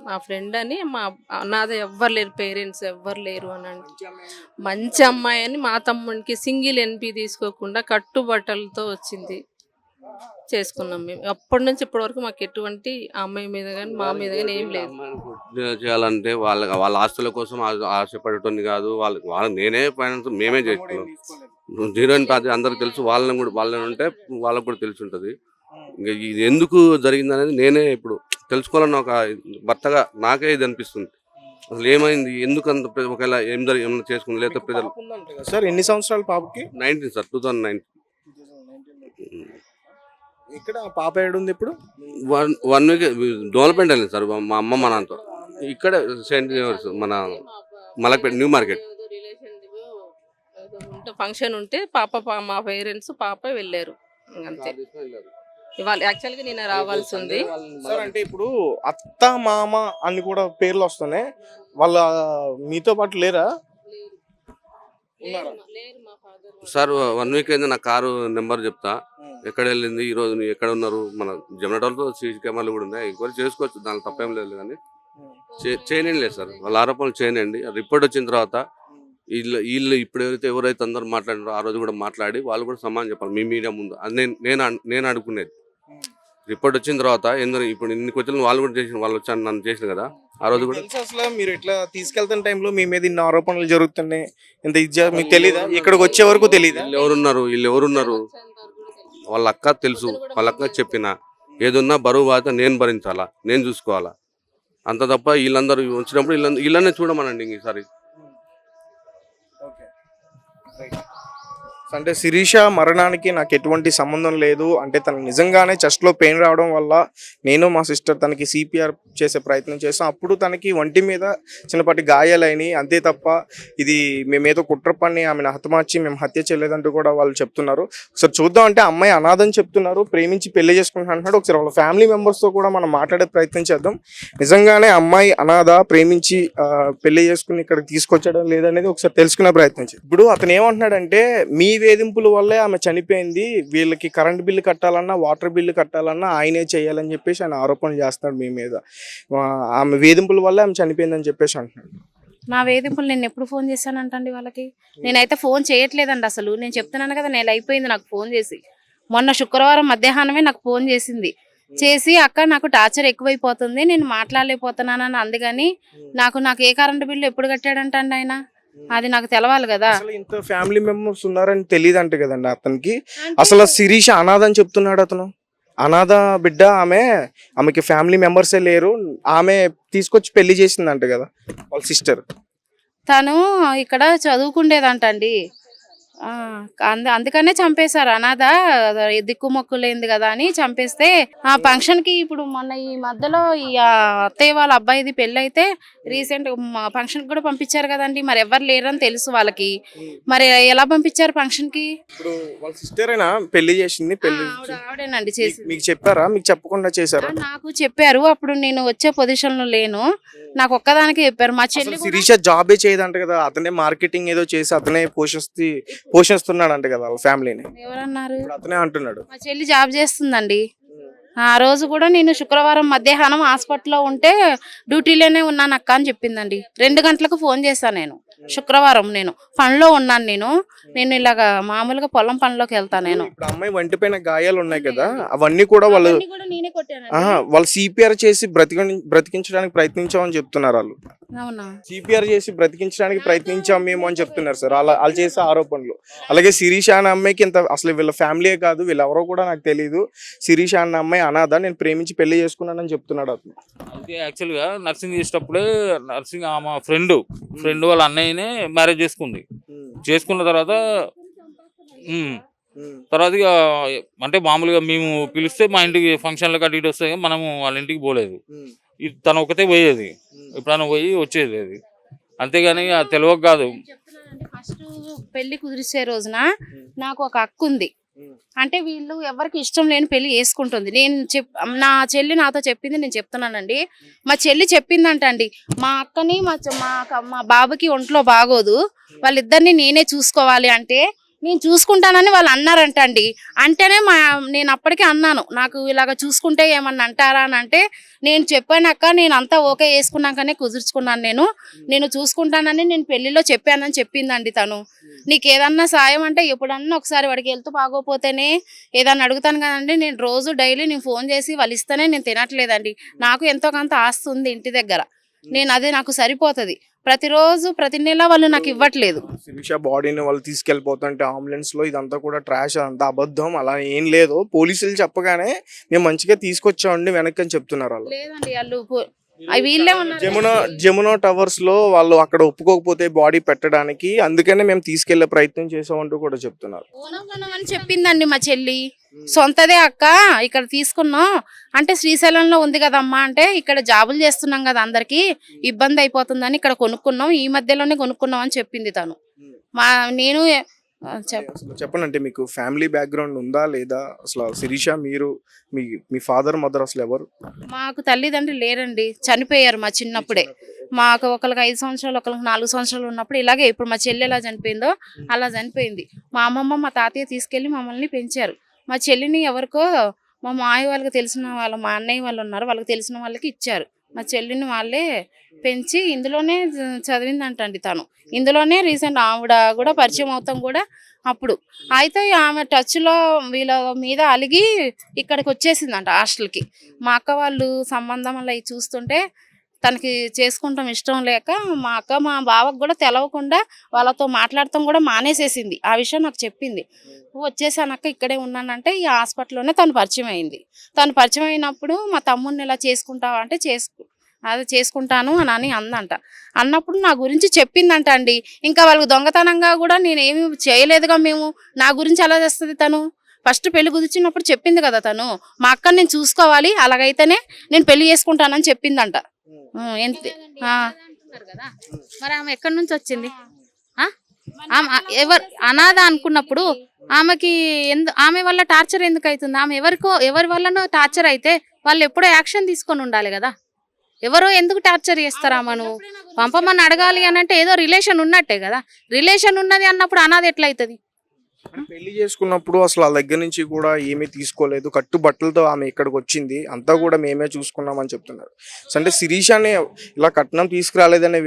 మా ఫ్రెండ్ అని, మా అనాథ ఎవ్వరు లేరు, పేరెంట్స్ ఎవ్వరు లేరు అని అంటే మంచి అమ్మాయి అని మా తమ్ముడికి సింగిల్ ఎన్పి తీసుకోకుండా కట్టుబట్టలతో వచ్చింది, చేసుకున్నాం మేము. అప్పటి నుంచి ఇప్పటి వరకు మాకు ఎటువంటి అమ్మాయి మీద కానీ మా మీద కానీ ఏం లేదు. చేయాలంటే వాళ్ళ ఆస్తుల కోసం ఆశపడటం కాదు, వాళ్ళకి నేనే ఫైనాన్స్ మేమే చేసుకున్నాం. 0 అది అందరికి తెలుసు, వాళ్ళని ఉంటే వాళ్ళకి కూడా తెలిసి ఉంటుంది. ఇంకా ఇది ఎందుకు జరిగింది అనేది నేనే ఇప్పుడు తెలుసుకోవాలని ఒక భర్తగా నాకే ఇది అనిపిస్తుంది. అసలు ఏమైంది, ఎందుకు అంత ఒకవేళ ఏమైనా చేసుకుని లేదా ప్రజలు. సార్ ఎన్ని సంవత్సరాలు పాపకి? 19 సార్, 2019. ఇక్కడ పాప ఏడుంది ఇప్పుడు? 1 week డెవలప్మెంట్ వెళ్ళింది సార్ మా అమ్మ మా నాన్నతో. ఇక్కడ సెయింట్ జేవియర్స్ మన మలక్పేట న్యూ మార్కెట్ ఫంక్షన్ ఉంటే పాప మా పేరెంట్స్ పాప వెళ్ళారు అంతే. ఇవాళ యాక్చువల్గా నేను రావాల్సి ఉంది. సార్ అంటే ఇప్పుడు అత్త మామ అని కూడా పేర్లు వస్తున్నాయి, వాళ్ళ మీతో పాటు లేరా? ఉన్నారా? సార్ 1 వీక్ అయింది, నా కారు నెంబర్ చెప్తా, ఎక్కడ వెళ్ళింది, ఈ రోజు ఎక్కడ ఉన్నారు, మన జమనటోల్తో సీసీ కెమెరాలు కూడా ఉన్నాయి, ఎంక్వైరీ చేసుకోవచ్చు, దానికి తప్పేం లేదు. కానీ చేయనండి లేదు సార్, వాళ్ళ ఆరోపణలు చేయనండి. రిపోర్ట్ వచ్చిన తర్వాత వీళ్ళు ఇప్పుడు ఎవరైతే అందరూ మాట్లాడినారో ఆ రోజు కూడా మాట్లాడి వాళ్ళు కూడా సమాధానం చెప్పాలి మీ మీడియా ముందు. అది నేను అడుగుకునేది. రిపోర్ట్ వచ్చిన తర్వాత ఇప్పుడు ఇన్ని క్వశ్చన్లు వాళ్ళు కూడా చేసిన, వాళ్ళు వచ్చాను నన్ను చేసిన కదా ఆ రోజు కూడా. అసలు మీరు ఇట్లా తీసుకెళ్తున్న టైంలో మీ మీద ఇన్ని ఆరోపణలు జరుగుతున్నాయి, ఇంత ఇది మీకు తెలీదా? ఇక్కడికి వచ్చే వరకు తెలీదా? వీళ్ళు ఎవరున్నారు వాళ్ళ అక్క తెలుసు, వాళ్ళ అక్క చెప్పిన ఏదున్నా బరువు బాధ నేను భరించాలా, నేను చూసుకోవాలా, అంత తప్ప వీళ్ళందరూ వచ్చినప్పుడు వీళ్ళనే చూడమనండి ఈసారి. అంటే శిరీష మరణానికి నాకు ఎటువంటి సంబంధం లేదు అంటే, తను నిజంగానే చెస్ట్లో పెయిన్ రావడం వల్ల నేను మా సిస్టర్ తనకి సిపిఆర్ చేసే ప్రయత్నం చేస్తాం, అప్పుడు తనకి ఒంటి మీద చిన్నపాటి గాయాలైనవి, అంతే తప్ప ఇది మేమేదో కుట్ర పని ఆమెను హతమార్చి మేము హత్య చేయలేదంటూ కూడా వాళ్ళు చెప్తున్నారు. ఒకసారి చూద్దాం. అంటే అమ్మాయి అనాథని చెప్తున్నారు, ప్రేమించి పెళ్లి చేసుకుంటున్నాడు అంటున్నాడు. ఒకసారి వాళ్ళ ఫ్యామిలీ మెంబర్స్తో కూడా మనం మాట్లాడే ప్రయత్నం చేద్దాం. నిజంగానే అమ్మాయి అనాథ, ప్రేమించి పెళ్లి చేసుకుని ఇక్కడికి తీసుకొచ్చడం లేదనేది ఒకసారి తెలుసుకునే ప్రయత్నం చేద్దాం. ఇప్పుడు అతను ఏమంటున్నాడంటే, మీ వేధింపుల వల్లే ఆమె చనిపోయింది, వీళ్ళకి కరెంట్ బిల్లు కట్టాలన్నా వాటర్ బిల్లు కట్టాలన్నా ఆయనే చేయాలని చెప్పేసి ఆయన ఆరోపణలు చేస్తున్నాడు మీ మీద. ఆమె వేధింపుల వల్లే ఆమె చనిపోయిందని చెప్పేసి అంటున్నాడు. నా వేధింపులు నేను ఎప్పుడు ఫోన్ చేశానంటండి వాళ్ళకి? నేనైతే ఫోన్ చేయట్లేదండి అసలు. నేను చెప్తున్నాను కదా, నెల అయిపోయింది నాకు ఫోన్ చేసి. మొన్న శుక్రవారం మధ్యాహ్నమే నాకు ఫోన్ చేసింది. చేసి అక్క నాకు టార్చర్ ఎక్కువైపోతుంది, నేను మాట్లాడలేకపోతున్నానని అందుకని నాకు ఏ కరెంట్ బిల్లు ఎప్పుడు కట్టాడంటండి ఆయన, అది నాకు తెలవాలి కదా. అసలు ఇంత ఫ్యామిలీ మెంబర్స్ ఉన్నారని తెలియదు అంట కదండి అతనికి. అసలు శిరీష అనాథ అని చెప్తున్నాడు అతను. అనాథ బిడ్డ, ఆమెకి ఫ్యామిలీ మెంబర్సే లేరు, ఆమె తీసుకొచ్చి పెళ్లి చేసిందంట కదా వాళ్ళ సిస్టర్. తను ఇక్కడ చదువుకుండేదంట అండి, అందుకనే చంపేశారు. అనాథ దిక్కుమొక్కు లేనిది కదా అని చంపేస్తే, ఆ ఫంక్షన్ కి ఇప్పుడు మొన్న ఈ మధ్యలో ఈ అత్తయ్య వాళ్ళ అబ్బాయిది పెళ్ళి అయితే రీసెంట్ ఫంక్షన్ కూడా పంపించారు కదండి. మరి ఎవరు లేరని తెలుసు వాళ్ళకి, మరి ఎలా పంపించారు ఫంక్షన్ కి? ఇప్పుడు వాళ్ళ సిస్టర్ అయినా పెళ్లి చేసింది, ఆవిడేనండి చేసి. మీకు చెప్పారా? మీకు చెప్పకుండా చేశారా? నాకు చెప్పారు, అప్పుడు నేను వచ్చే పొజిషన్ లో లేను, నాకు ఒక్కదానికి చెప్పారు. మా చెల్లి శిరీష జాబే చేయదంట కదా, అతనే మార్కెటింగ్ ఏదో చేసి అతనే పోషిస్తున్నాడు అంట కదా వాళ్ళ ఫ్యామిలీని. ఎవరన్నారు? అతనే అంటున్నాడు. మా చెల్లి జాబ్ చేస్తుందండి. ఆ రోజు కూడా నేను శుక్రవారం మధ్యాహ్నం హాస్పిటల్లో ఉంటే డ్యూటీలోనే ఉన్నాను అక్క అని చెప్పిందండి. 2 గంటలకు ఫోన్ చేశాను నేను. శుక్రవారం నేను పనిలో ఉన్నాను. నేను ఇలాగా మామూలుగా పొలం పనిలోకి వెళ్తాను నేను. ఇప్పుడు అమ్మాయి వంటి పైన గాయాలు ఉన్నాయి కదా, అవన్నీ కూడా వాళ్ళు నేనే కొట్టాను. వాళ్ళు సిపిఆర్ చేసి బ్రతికించడానికి ప్రయత్నించామని చెప్తున్నారు వాళ్ళు. అవునా? సిపిఆర్ చేసి బ్రతికించడానికి ప్రయత్నించాం మేము అని చెప్తున్నారు సార్ వాళ్ళు చేసే ఆరోపణలు. అలాగే శిరీష అనే అమ్మాయికి అసలు వీళ్ళ ఫ్యామిలీయే కాదు, వీళ్ళెవరో కూడా నాకు తెలియదు, శిరీష అన్న అమ్మాయి అనాథ, నేను ప్రేమించి పెళ్లి చేసుకున్నానని చెప్తున్నాడు అతను. అయితే యాక్చువల్గా నర్సింగ్ చేసేటప్పుడే ఆమె ఫ్రెండ్ వాళ్ళ అన్నయ్యనే మ్యారేజ్ చేసుకుంది. చేసుకున్న తర్వాత ఇక అంటే మామూలుగా మేము పిలిస్తే మా ఇంటికి ఫంక్షన్లకు అటు ఇటు వస్తాయి, మనము వాళ్ళ ఇంటికి పోలేదు. తను ఒకతే పోయేది, ఎప్పుడైనా పోయి వచ్చేది అది, అంతేగాని తెలియక కాదు. ఫస్ట్ పెళ్లి కుదిరిసే రోజున నాకు ఒక అక్క ఉంది, అంటే వీళ్ళు ఎవరికి ఇష్టం లేని పెళ్లి చేసుకుంటుంది. నా చెల్లి నాతో చెప్పింది, నేను చెప్తున్నానండి. మా చెల్లి చెప్పిందంట అండి, మా అక్కని మా బాబుకి ఒంట్లో బాగోదు, వాళ్ళిద్దరిని నేనే చూసుకోవాలి అంటే నేను చూసుకుంటానని వాళ్ళు అన్నారంట అండి. అంటేనే నేను అప్పటికే అన్నాను, నాకు ఇలాగ చూసుకుంటే ఏమన్నా అంటారా అని. అంటే నేను చెప్పానక్క, నేను అంతా ఓకే చేసుకున్నాకనే కుదుర్చుకున్నాను, నేను చూసుకుంటానని నేను పెళ్లిలో చెప్పానని చెప్పిందండి తను. నీకు ఏదన్నా సాయం అంటే ఎప్పుడన్నా ఒకసారి వాడికి వెళ్తూ బాగోపోతేనే ఏదన్నా అడుగుతాను కదండి. నేను రోజు డైలీ నేను ఫోన్ చేసి వాళ్ళు ఇస్తేనే నేను తినట్లేదండి. నాకు ఎంతో కొంత ఆస్తి ఉంది ఇంటి దగ్గర, అదే నాకు సరిపోతుంది. ప్రతిరోజు ప్రతి నెల వాళ్ళు నాకు ఇవ్వట్లేదు. శిరీష బాడీని వాళ్ళు తీసుకెళ్లిపోతుంటే అంబులెన్స్ లో ఇదంతా కూడా ట్రాష్, అదంతా అబద్ధం, అలా ఏం లేదు. పోలీసులు చెప్పగానే మేము మంచిగా తీసుకొచ్చామండి వెనక్కి అని చెప్తున్నారు వాళ్ళు. లేదండి, వాళ్ళు వీళ్ళే ఉన్నారు. జమునా టవర్స్ లో వాళ్ళు అక్కడ ఒప్పుకోకపోతే బాడీ పెట్టడానికి, అందుకనే మేము తీసుకెళ్లే ప్రయత్నం చేసామంటూ కూడా చెప్తున్నారు. అని చెప్పిందండి మా చెల్లి. సొంతదే అక్క, ఇక్కడ తీసుకున్నాం అంటే శ్రీశైలంలో ఉంది కదమ్మా అంటే, ఇక్కడ జాబులు చేస్తున్నాం కదా అందరికి ఇబ్బంది అయిపోతుందని ఇక్కడ కొనుక్కున్నాం, ఈ మధ్యలోనే కొనుక్కున్నాం అని చెప్పింది తను. నేను అసలు చెప్పండి, అంటే మీకు ఫ్యామిలీ బ్యాక్గ్రౌండ్ ఉందా లేదా? అసలు శిరీష మీరు మీ ఫాదర్ మదర్ అసలు ఎవరు? మాకు తల్లిదండ్రులు లేరండి, చనిపోయారు మా చిన్నప్పుడే. మాకు ఒకరికి 5 సంవత్సరాలు, ఒకరికి 4 సంవత్సరాలు ఉన్నప్పుడు ఇలాగే ఇప్పుడు మా చెల్లి ఎలా చనిపోయిందో అలా చనిపోయింది. మా అమ్మమ్మ మా తాతయ్య తీసుకెళ్ళి మమ్మల్ని పెంచారు. మా చెల్లిని ఎవరికో మా మాయ వాళ్ళకి తెలిసిన వాళ్ళు, మా అన్నయ్య వాళ్ళు ఉన్నారు, వాళ్ళకి తెలిసిన వాళ్ళకి ఇచ్చారు. మా చెల్లిని వాళ్ళే పెంచి ఇందులోనే చదివిందంటండి తను. ఇందులోనే రీసెంట్ ఆవిడ కూడా పరిచయం అవుతాం కూడా అప్పుడు. అయితే ఆమె టచ్లో వీళ్ళ మీద అలిగి ఇక్కడికి వచ్చేసిందంట హాస్టల్కి. మా అక్క వాళ్ళు సంబంధం అలా చూస్తుంటే తనకి చేసుకుంటాం ఇష్టం లేక మా అక్క మా బావకు కూడా తెలవకుండా వాళ్ళతో మాట్లాడటం కూడా మానేసేసింది. ఆ విషయం నాకు చెప్పింది. వచ్చేసానక్క ఇక్కడే ఉన్నానంటే ఈ హాస్పిటల్లోనే తను పరిచయం అయింది. తను పరిచయం అయినప్పుడు మా తమ్ముడిని ఇలా చేసుకుంటావా అంటే అదే చేసుకుంటాను అని అందంట. అన్నప్పుడు నా గురించి చెప్పిందంట అండి. ఇంకా వాళ్ళకి దొంగతనంగా కూడా నేనేమి చేయలేదుగా మేము. నా గురించి ఎలా చేస్తుంది తను? ఫస్ట్ పెళ్లి కుదిర్చినప్పుడు చెప్పింది కదా తను, మా అక్కని నేను చూసుకోవాలి, అలాగైతేనే నేను పెళ్లి చేసుకుంటానని చెప్పిందంట. ఎంత మరి ఆమె ఎక్కడి నుంచి వచ్చింది? ఎవరు అనాథ అనుకున్నప్పుడు ఆమెకి ఆమె వల్ల టార్చర్ ఎందుకు అవుతుంది? ఆమె ఎవరి వల్లనో టార్చర్ అయితే వాళ్ళు ఎప్పుడో యాక్షన్ తీసుకొని ఉండాలి కదా. ఎవరో ఎందుకు టార్చర్ చేస్తారా? ఆమెను పంపమని అడగాలి అని అంటే ఏదో రిలేషన్ ఉన్నట్టే కదా. రిలేషన్ ఉన్నది అన్నప్పుడు అనాథ ఎట్లయితుంది? పెళ్లి చేసుకున్నప్పుడు అసలు వాళ్ళ దగ్గర నుంచి కూడా ఏమీ తీసుకోలేదు, కట్టుబట్టలతో ఆమె ఇక్కడికి వచ్చింది, అంతా కూడా మేమే చూసుకున్నామని చెప్తున్నారు. సో అంటే శిరీషని ఇలా కట్నం తీసుకురాలేదనే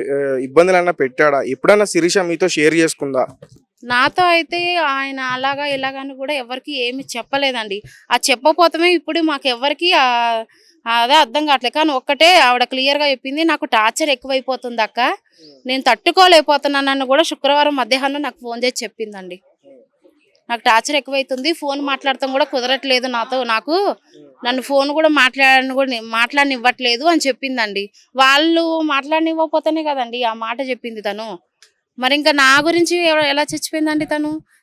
ఇబ్బందులైనా పెట్టాడా? ఎప్పుడైనా శిరీష మీతో షేర్ చేసుకుందా? నాతో అయితే ఆయన అలాగా ఇలాగని కూడా ఎవరికి ఏమి చెప్పలేదండి. ఆ చెప్పపోతమే ఇప్పుడు మాకు ఎవరికి అదే అర్థం కావట్లేదు. కానీ ఒక్కటే ఆవిడ క్లియర్గా చెప్పింది, నాకు టార్చర్ ఎక్కువైపోతుంది అక్క, నేను తట్టుకోలేకపోతున్నానని కూడా శుక్రవారం మధ్యాహ్నం నాకు ఫోన్ చేసి చెప్పిందండి. నాకు టార్చర్ ఎక్కువైతుంది, ఫోన్ మాట్లాడటం కూడా కుదరట్లేదు నాకు నన్ను ఫోన్ కూడా మాట్లాడనివ్వట్లేదు అని చెప్పిందండి. వాళ్ళు మాట్లాడనివ్వకపోతేనే కదండి ఆ మాట చెప్పింది తను. మరి ఇంకా నా గురించి ఎలా చచ్చిపోయిందండి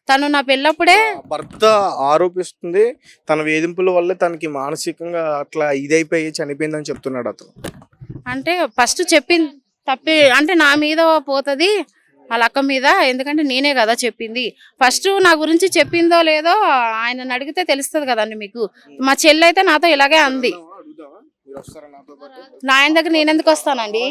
తను నా పెళ్ళప్పుడే. భర్త ఆరోపిస్తుంది తన వేధింపుల వల్ల తనకి మానసికంగా అట్లా ఇదైపోయి చనిపోయిందని చెప్తున్నాడు అతను. అంటే ఫస్ట్ చెప్పింది తప్పి అంటే నా మీద పోతుంది వాళ్ళ అక్క మీద, ఎందుకంటే నేనే కదా చెప్పింది. ఫస్ట్ నా గురించి చెప్పిందో లేదో ఆయన అడిగితే తెలుస్తుంది కదండి మీకు. మా చెల్లి అయితే నాతో ఇలాగే అంది. నా ఆయన దగ్గర నేను ఎందుకు వస్తానండి?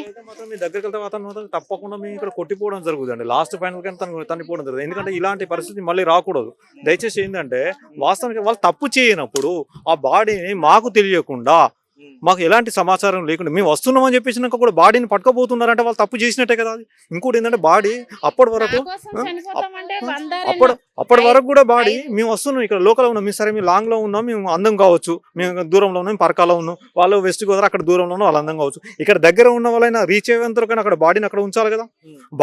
మీ దగ్గరికి వెళ్తే అతను తప్పకుండా మేము ఇక్కడ కొట్టిపోవడం జరుగుతుంది. లాస్ట్ ఫైనల్ కానీ తనిపోవడం జరుగుతుంది. ఎందుకంటే ఇలాంటి పరిస్థితి మళ్ళీ రాకూడదు. దయచేసి ఏంటంటే వాస్తవానికి వాళ్ళు తప్పు చేయనప్పుడు ఆ బాడీని మాకు తెలియకుండా, మాకు ఎలాంటి సమాచారం లేకుండా మేము వస్తున్నామని చెప్పేసినాక కూడా బాడీని పట్టుకోబోతున్నారంటే వాళ్ళు తప్పు చేసినట్టే కదా. ఇంకోటి ఏంటంటే బాడీ అప్పటి వరకు కూడా బాడీ మేము వస్తున్నాం, ఇక్కడ లోకల్ ఉన్నాం, మేము సరే మేము లాంగ్ లో ఉన్నాం, మేము అందం కావచ్చు, మేము దూరంలో ఉన్నాం, పరకాలో ఉన్నాం, వాళ్ళు వెస్ట్ గోదావరి అక్కడ దూరంలో ఉన్నాం, వాళ్ళు అందం కావచ్చు. ఇక్కడ దగ్గర ఉన్న వాళ్ళైనా రీచ్ అయ్యేంతవరకు అక్కడ బాడీని అక్కడ ఉంచాలి కదా.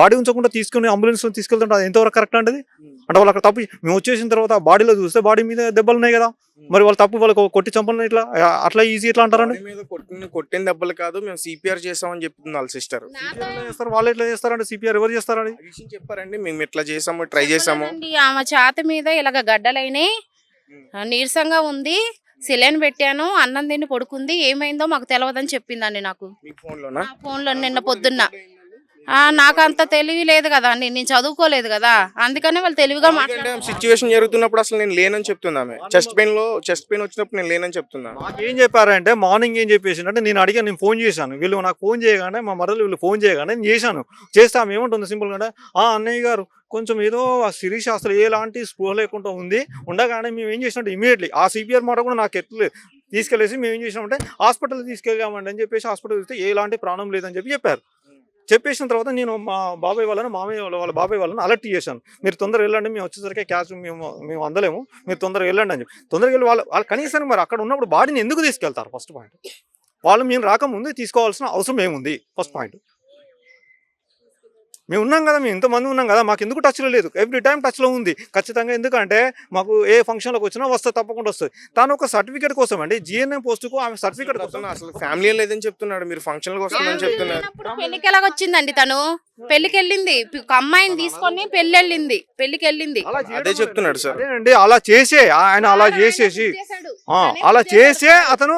బాడీ ఉంచకుండా తీసుకుని అంబులెన్స్ లో తీసుకెళ్తుంటే అది ఎంతవరకు కరెక్ట్ అంటది? అంటే వాళ్ళు అక్కడ తప్పు మేము వచ్చేసిన తర్వాత బాడీలో చూస్తే బాడీ మీద దెబ్బలు ఉన్నాయి కదా. మరి వాళ్ళు తప్పు వాళ్ళకి కొట్టి చంపలు ఇట్లా అట్లా ఈజీ ఎట్లా అంటారండి? కొట్టిన దెబ్బలు కాదు, మేము సిపిఆర్ చేసామని చెప్తుంది వాళ్ళ సిస్టర్. వాళ్ళు ఎట్లా చేస్తారంటే సిపిఆర్ ఎవరు చేస్తారని చెప్పారండి. మేము ఎట్లా చేసాము, ట్రై చేసాము. ఆమె ఛాతి మీద ఇలాగ గడ్డలైనాయి, నీరసంగా ఉంది, సిలైన్ పెట్టాను, అన్నం తిని పడుకుంది, ఏమైందో మాకు తెలియదని చెప్పిందండి నాకు ఫోన్లో నిన్న పొద్దున్న. నాకు అంత తెలివి లేదు కదా అండి, నేను చదువుకోలేదు కదా, అందుకనే వాళ్ళు తెలివిగా మాట్లాడారు. సిచ్యువేషన్ జరుగుతున్నప్పుడు అసలు నేను లేనని చెప్తున్నా. చెస్ట్ పెయిన్ వచ్చినప్పుడు నేను లేనని చెప్తున్నా. ఏం చెప్పారంటే మార్నింగ్ ఏం చెప్పేసి అంటే నేను అడిగాను, నేను ఫోన్ చేశాను, వీళ్ళు నాకు ఫోన్ చేయగానే మా మరలు వీళ్ళు ఫోన్ చేయగానే నేను చేశాను. చేస్తాము ఏముంటుంది సింపుల్గా అంటే అన్నయ్య గారు కొంచెం ఏదో ఆ శిరీష అసలు ఎలాంటి స్పృహ లేకుండా ఉండగానే మేము ఏం చేసినట్టు ఇమీడియట్లీ ఆ సిపిఆర్ మాట కూడా నాకు ఎట్లేదు తీసుకెళ్ళేసి మేము ఏం చేసినామంటే హాస్పిటల్ తీసుకెళ్ళామండి అని చెప్పేసి హాస్పిటల్ ఇస్తే ఎలాంటి ప్రాణం లేదని చెప్పారు. చెప్పేసిన తర్వాత నేను మా బాబాయ్ వాళ్ళని మామయ్య వాళ్ళ బాబాయ్ వాళ్ళని అలర్ట్ చేశాను, మీరు తొందరగా వెళ్ళండి, మేము వచ్చేసరికి క్యాష్ మేము అందలేము, మీరు తొందరగా వెళ్ళండి అని చెప్పి. తొందరగా వెళ్ళి వాళ్ళు కనీసం మరి అక్కడ ఉన్నప్పుడు బాడీని ఎందుకు తీసుకెళ్తారు? First point. వాళ్ళు మేము రాకముందు తీసుకోవాల్సిన అవసరం ఏముంది? First point. మేము ఉన్నాం కదా, మేము ఇంతమంది ఉన్నాం కదా, మాకు ఎందుకు టచ్లో లేదు? ఎవ్రీ టైం టచ్లో ఉంది ఖచ్చితంగా. ఎందుకంటే మాకు ఏ ఫంక్షన్లోకి వచ్చినా వస్తుంది, తప్పకుండా వస్తుంది. తాను ఒక సర్టిఫికేట్ కోసం అండి, జిఎన్ఎం పోస్టుకు ఆమె సర్టిఫికేట్ కోసం. అసలు ఫ్యామిలీ లేదని చెప్తున్నాడు, మీరు ఫంక్షన్లకు వస్తుందని చెప్తున్నారు. పెళ్లికి ఎలాగొచ్చిందండి తను? పెళ్లికి వెళ్ళింది, ఒక అమ్మాయిని తీసుకొని పెళ్లికి వెళ్ళింది. అదే చెప్తున్నాడు సార్. అదేనండి, అలా చేసే ఆయన అలా చేసేసి అలా చేసే అతను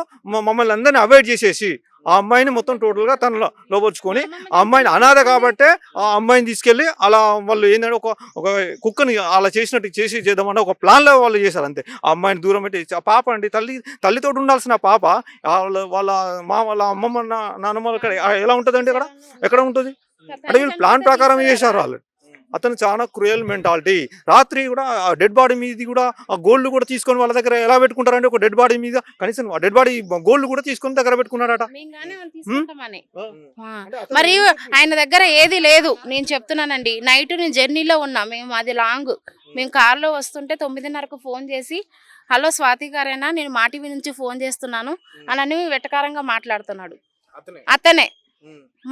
మమ్మల్ని అందరినీ అవాయిడ్ చేసేసి ఆ అమ్మాయిని మొత్తం టోటల్గా తనలో లోపరుచుకొని ఆ అమ్మాయిని అనాథ కాబట్టే ఆ అమ్మాయిని తీసుకెళ్ళి అలా వాళ్ళు ఏంటంటే ఒక కుక్కని అలా చేద్దామని ఒక ప్లాన్లో వాళ్ళు చేశారు అంతే. ఆ అమ్మాయిని దూరం పెట్టి ఆ పాప అండి తల్లితో ఉండాల్సిన పాప వాళ్ళ అమ్మమ్మ నాన్నమ్మ ఎలా ఉంటుందండి ఎక్కడ ఉంటుంది అంటే వీళ్ళు ప్లాన్ ప్రకారం చేశారు వాళ్ళు. అతను చాలా క్రూయల్ మెంటాలిటీ. రాత్రి కూడా ఆ డెడ్ బాడీ మీద కూడా ఆ గోల్డ్ కూడా తీసుకొని వాళ్ళ దగ్గర ఎలా పెట్టుకుంటారంటే ఒక డెడ్ బాడీ మీద కనీసం ఆ డెడ్ బాడీ గోల్డ్ కూడా తీసుకొని దగ్గర పెట్టుకున్నాడట. మరి ఆయన దగ్గర ఏది లేదు. నేను చెప్తున్నానండి, నైట్ నేను జర్నీలో ఉన్నా, మేము అది లాంగ్, మేము కార్లో వస్తుంటే 9:30కు ఫోన్ చేసి హలో స్వాతి గారేనా, నేను మా టీవీ నుంచి ఫోన్ చేస్తున్నాను అని వెటకారంగా మాట్లాడుతున్నాడు అతనే.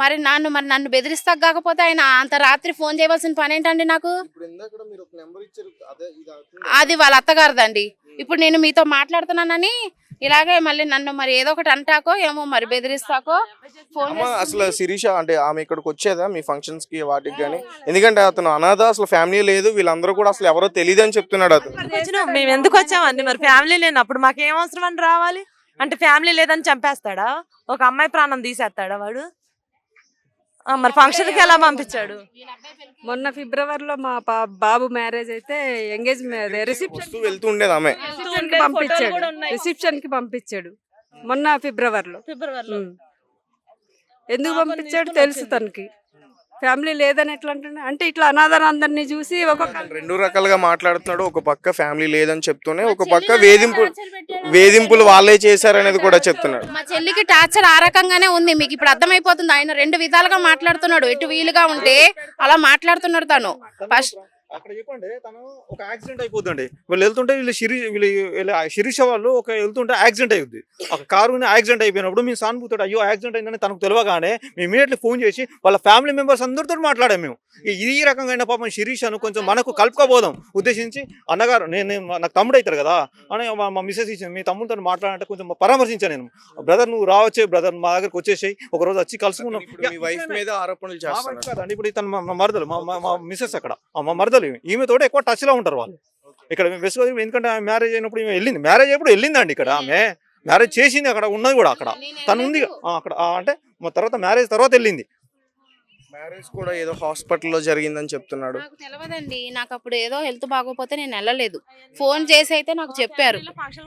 మరి నన్ను బెదిరిస్తా కాకపోతే ఆయన అంత రాత్రి ఫోన్ చేయవలసిన పని ఏంటండి నాకు? అది వాళ్ళ అత్తగారిదండి. ఇప్పుడు నేను మీతో మాట్లాడుతున్నానని ఇలాగే మళ్ళీ నన్ను మరి ఏదో ఒకటి అంటాకో ఏమో మరి బెదిరిస్తాకో ఫోన్. అసలు శిరీష అంటే ఆమె ఇక్కడికి వచ్చేదా మీ ఫంక్షన్స్ కి వాటికి కానీ? ఎందుకంటే అతను అనాథ, అసలు ఫ్యామిలీ లేదు, వీళ్ళందరూ కూడా అసలు ఎవరో తెలియదు అని చెప్తున్నాడు అతను. మేము ఎందుకు వచ్చామండి? మరి ఫ్యామిలీ లేనప్పుడు మాకేం అవసరం అని రావాలి? అంటే ఫ్యామిలీ లేదని చంపేస్తాడా? ఒక అమ్మాయి ప్రాణం తీసేస్తాడా వాడు? మరి ఫంక్షన్ కి ఎలా పంపించాడు? మొన్న ఫిబ్రవరిలో మా బాబు మ్యారేజ్ అయితే ఎంగేజ్మెంట్ రిసెప్షన్ వెళ్తూ ఉండేది ఆమె. రిసెప్షన్ కి పంపించాడు మొన్న ఫిబ్రవరిలో. ఎందుకు పంపించాడు తెలుసు తనకి. ఫ్యామిలీ లేదని ఎట్లా అంటున్నా అంటే ఇట్లా అనాథనందరినీ చూసి ఒక రెండు రకాలుగా మాట్లాడుతున్నాడు. ఒక పక్క ఫ్యామిలీ లేదని చెప్తూనే ఒక పక్క వేధింపులు వాళ్ళే చేశారనేది కూడా చెప్తున్నాడు. మా చెల్లికి టార్చర్ ఆ రకంగానే ఉంది. మీకు ఇప్పుడు అర్థమైపోతుంది. ఆయన రెండు విధాలుగా మాట్లాడుతున్నాడు. ఎటు వీలుగా ఉంటే అలా మాట్లాడుతున్నాడు తను. ఫస్ట్ అక్కడ చెప్పండి, తను ఒక యాక్సిడెంట్ అయిపోద్దండి. వీళ్ళు వెళ్తుంటే వీళ్ళు శిరీష వాళ్ళు వెళ్తుంటే యాక్సిడెంట్ అయ్యింది. ఒక కారు యాక్సిడెంట్ అయిపోయినప్పుడు మేము సానుభూతుడు అయ్యో యాక్సిడెంట్ అయిందని తనకు తెలియగానే మేము ఇమీడియట్లీ ఫోన్ చేసి వాళ్ళ ఫ్యామిలీ మెంబర్స్ అందరితో మాట్లాడాము. మేము ఈ రకంగా పాపం శిరీషను కొంచెం మనకు కలుపుకోబోదాం ఉద్దేశించి, అన్నగారు నాకు తమ్ముడు అవుతారు కదా అని మా మిస్సెస్ ఇచ్చింది, మీ తమ్ముడితో మాట్లాడాలంటే కొంచెం పరామర్శించాను నేను. బ్రదర్ నువ్వు రావచ్చే బ్రదర్, మా దగ్గరకు వచ్చేసాయి, ఒక రోజు వచ్చి కలుసుకున్నాం. ఇప్పుడు తను మా మరదలు, మా మిస్సెస్ అక్కడ మా మరదలు, ఈమెతో ఎక్కువ టచ్ లో ఉంటారు వాళ్ళు ఇక్కడ. ఎందుకంటే ఆమె మ్యారేజ్ అయినప్పుడు ఈమె వెళ్ళింది, మ్యారేజ్ అయినప్పుడు వెళ్ళిందండి ఇక్కడ. ఆమె మ్యారేజ్ చేసింది, అక్కడ ఉన్నది కూడా అక్కడ తను ఉంది అక్కడ. అంటే మా తర్వాత మ్యారేజ్ తర్వాత వెళ్ళింది. మ్యారేజ్ కూడా ఏదో హాస్పిటల్లో జరిగిందని చెప్తున్నాడు. నాకు తెలియదండి. నాకు అప్పుడు ఏదో హెల్త్ బాగోపోతే నేను వెళ్ళలేదు. ఫోన్ చేసి అయితే నాకు చెప్పారు.